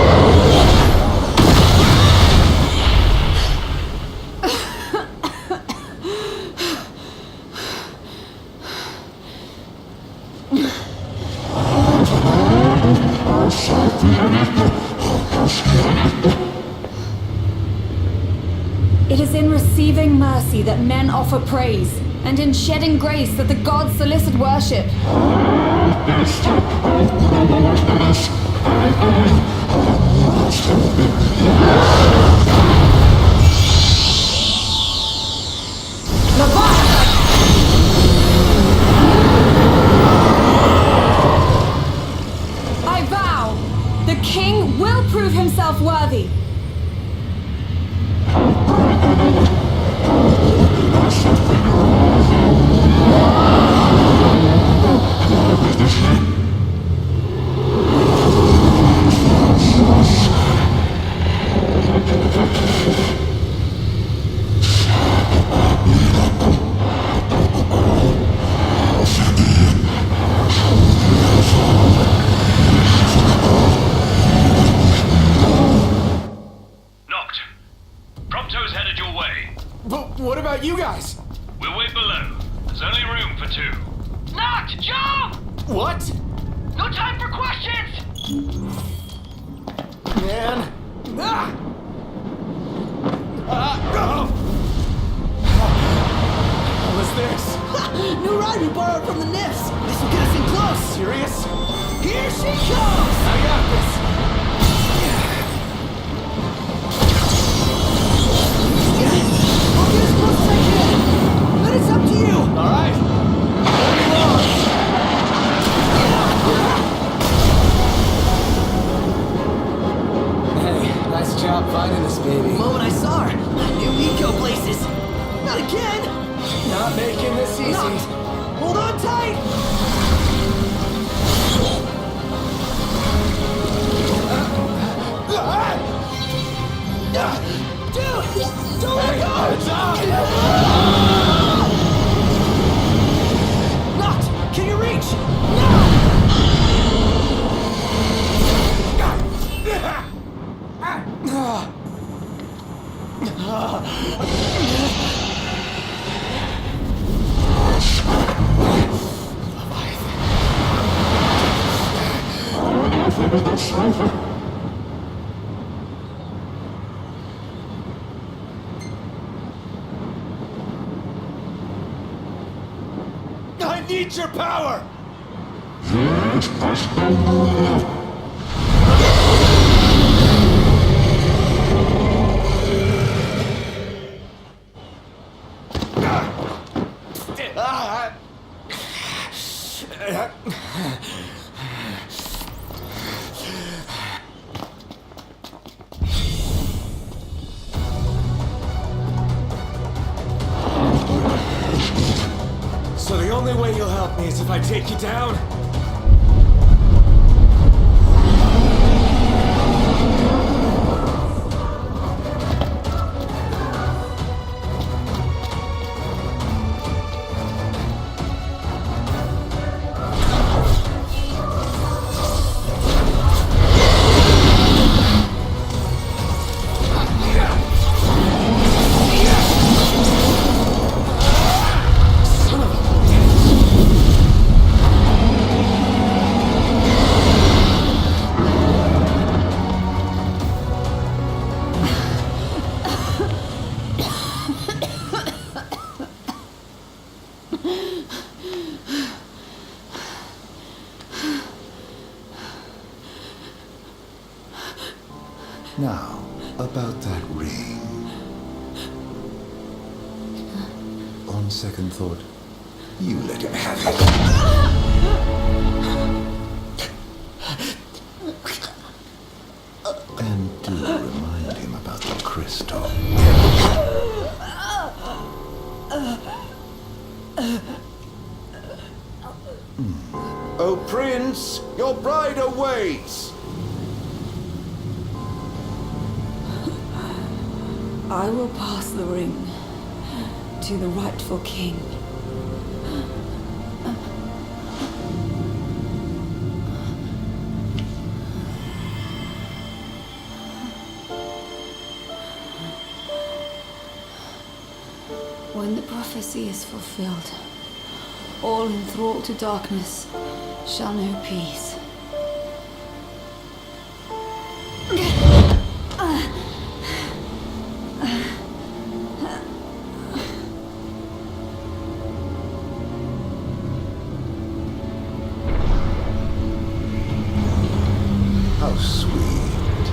It is in receiving mercy that men offer praise, and in shedding grace that the gods solicit worship. Leviatan! I vow, the king will prove himself worthy. for two. Knocked! Jump! What? No time for questions! Man. What was this? New ride we borrowed from the Nifs. This will get us in close. Serious? Here she comes! I got this. I'll get as close as I can. But it's up to you. All right. Hey, nice job finding this baby. The moment I saw her, I knew we'd go places. Not again. Not making this easy. Not. Hold on tight. Dude, don't let go! Knocked! Can you reach? I need your power! So the only way you'll help me is if I take you down? Now, about that ring. On second thought, you let him have it. And do remind him about the crystal. Oh, Prince, your bride awaits! I will pass the ring to the rightful king. When the prophecy is fulfilled, all enthralled to darkness shall know peace. How sweet.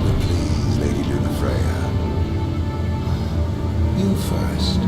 But please, Lady Lunafreya. You first.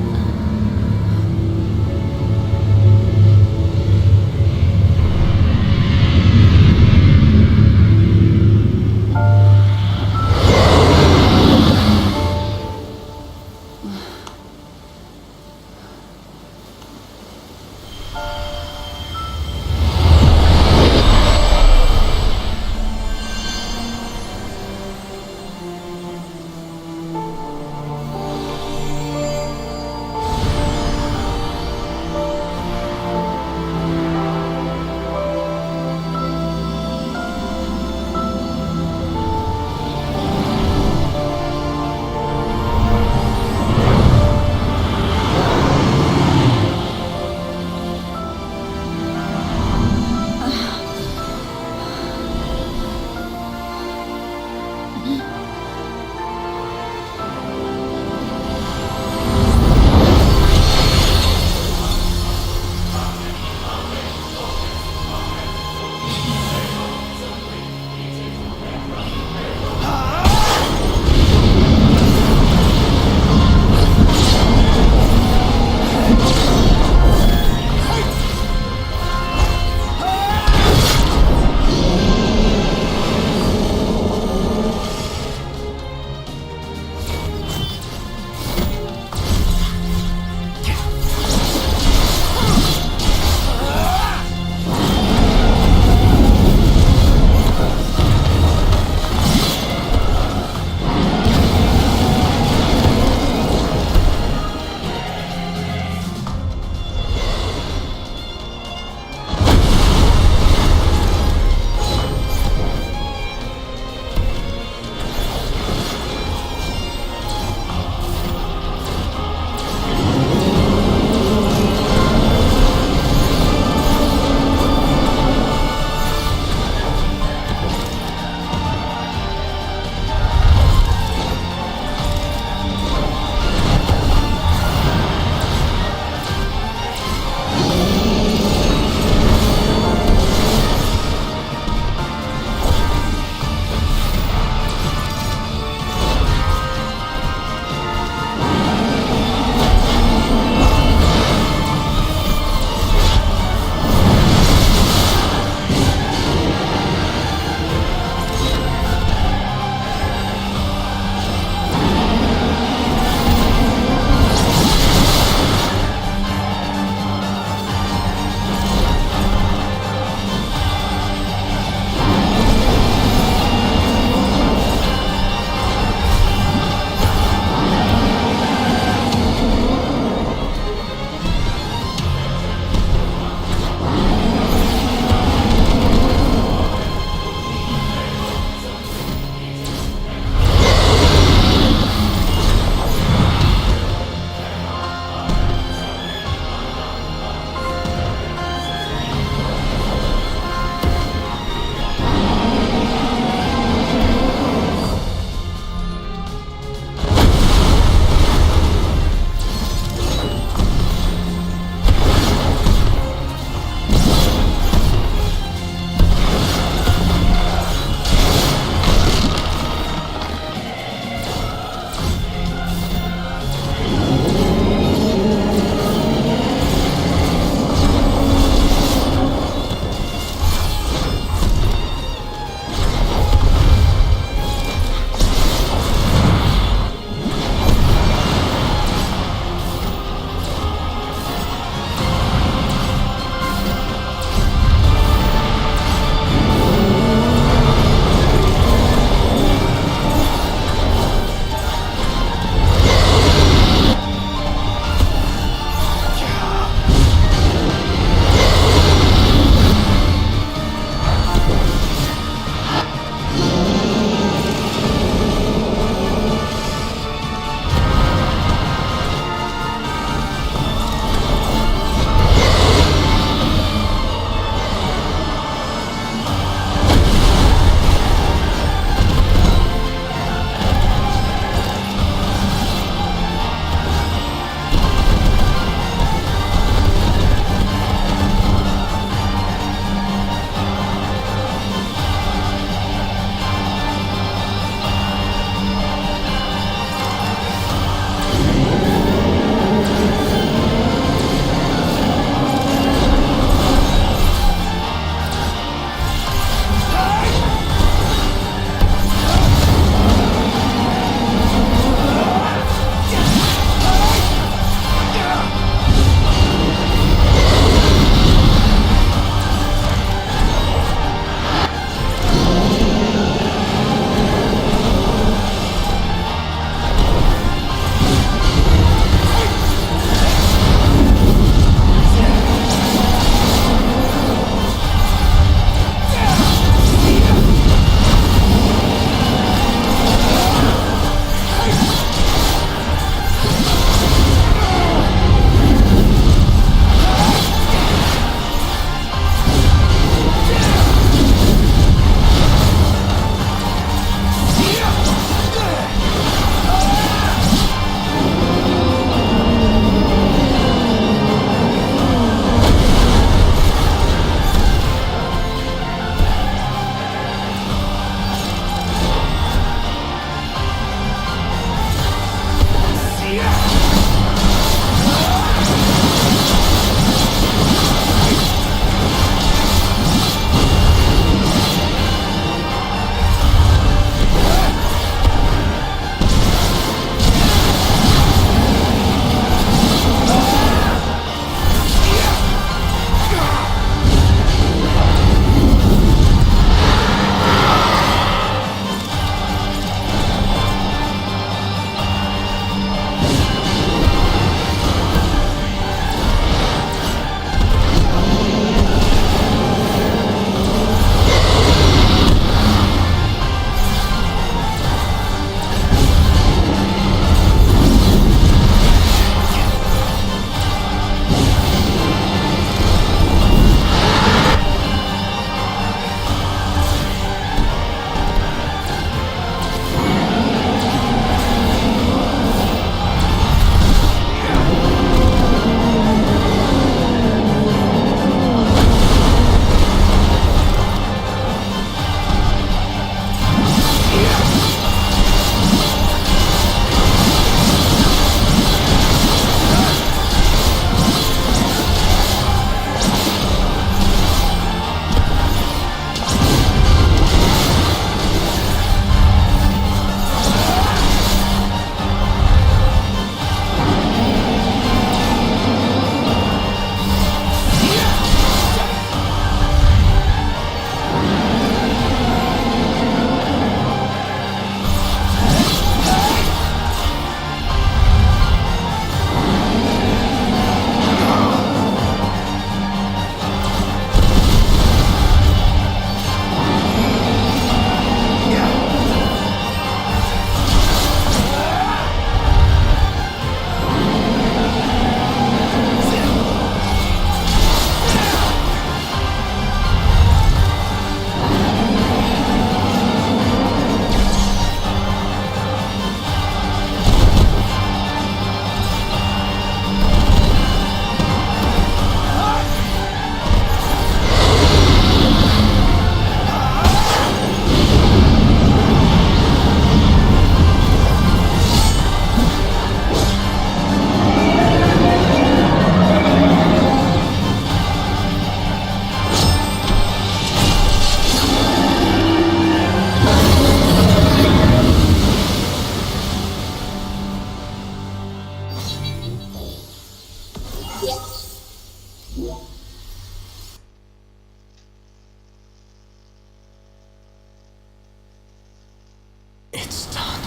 It's done.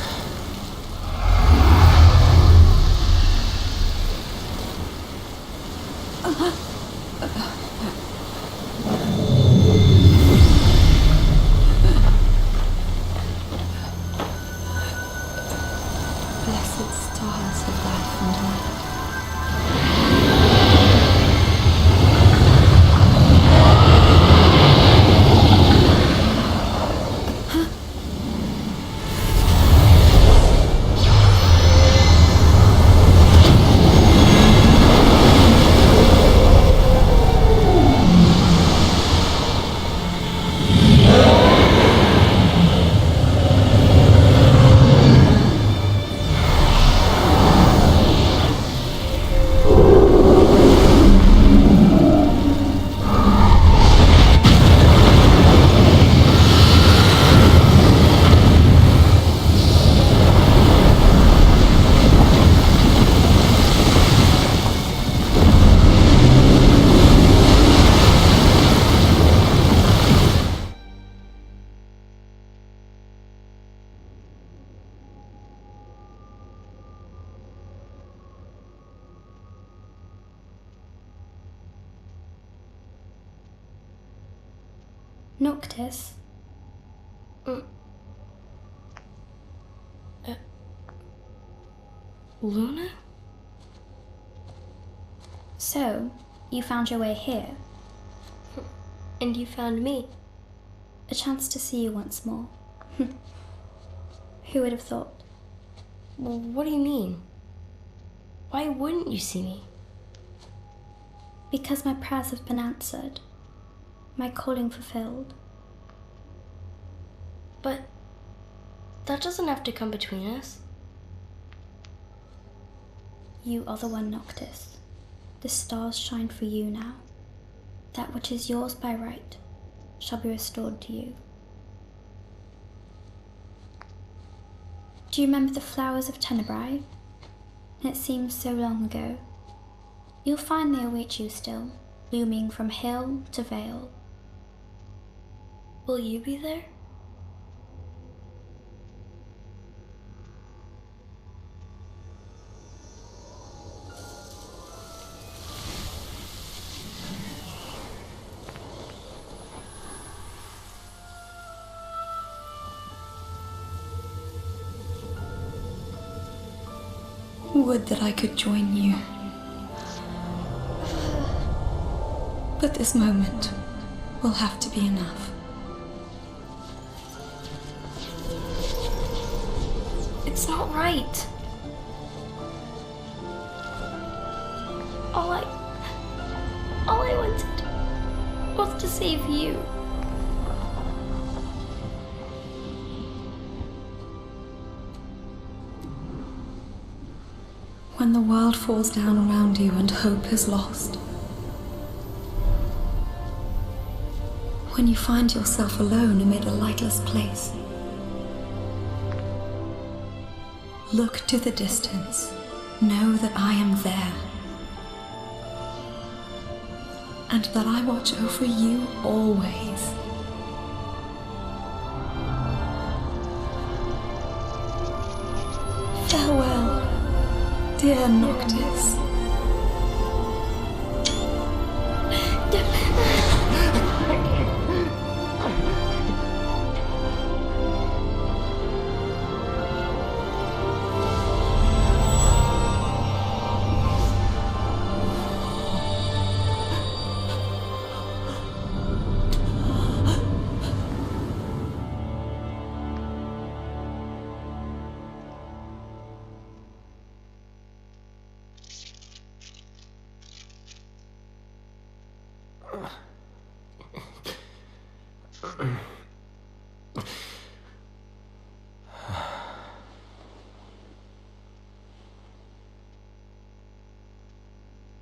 Blessed stars of life and light. Noctis? Luna? So, you found your way here. And you found me. A chance to see you once more. Who would have thought? Well, what do you mean? Why wouldn't you see me? Because my prayers have been answered. My calling fulfilled. But that doesn't have to come between us. You are the one, Noctis. The stars shine for you now. That which is yours by right shall be restored to you. Do you remember the flowers of Tenebrae? It seems so long ago. You'll find they await you still, blooming from hill to vale. Will you be there? Would that I could join you. But this moment will have to be enough. It's not right. All I wanted was to save you. When the world falls down around you and hope is lost. When you find yourself alone amid a lightless place. Look to the distance. Know that I am there. And that I watch over you always. Farewell, dear Noctis.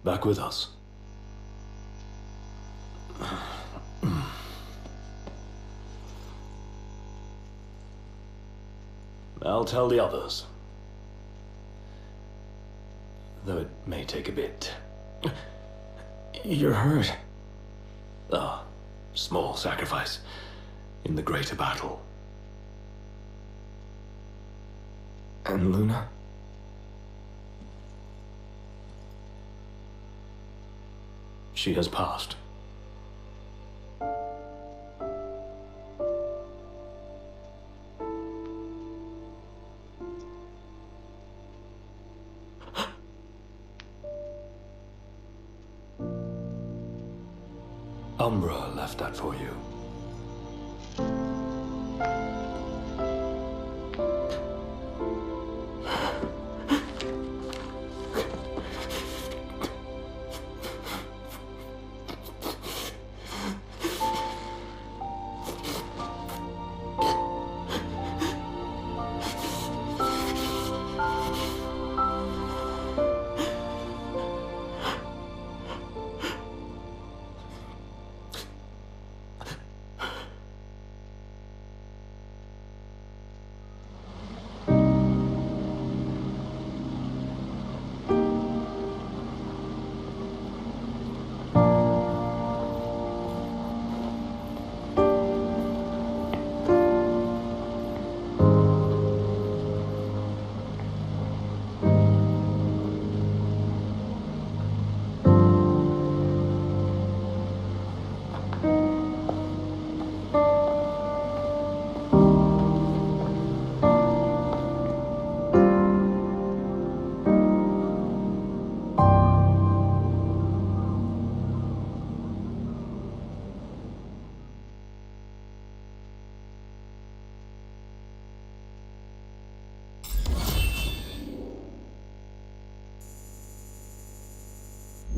Back with us. I'll tell the others. Though it may take a bit. You're hurt. Ah, small sacrifice in the greater battle. And Luna? She has passed. Umbra left that for you.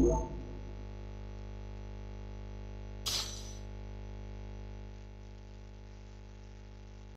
Well.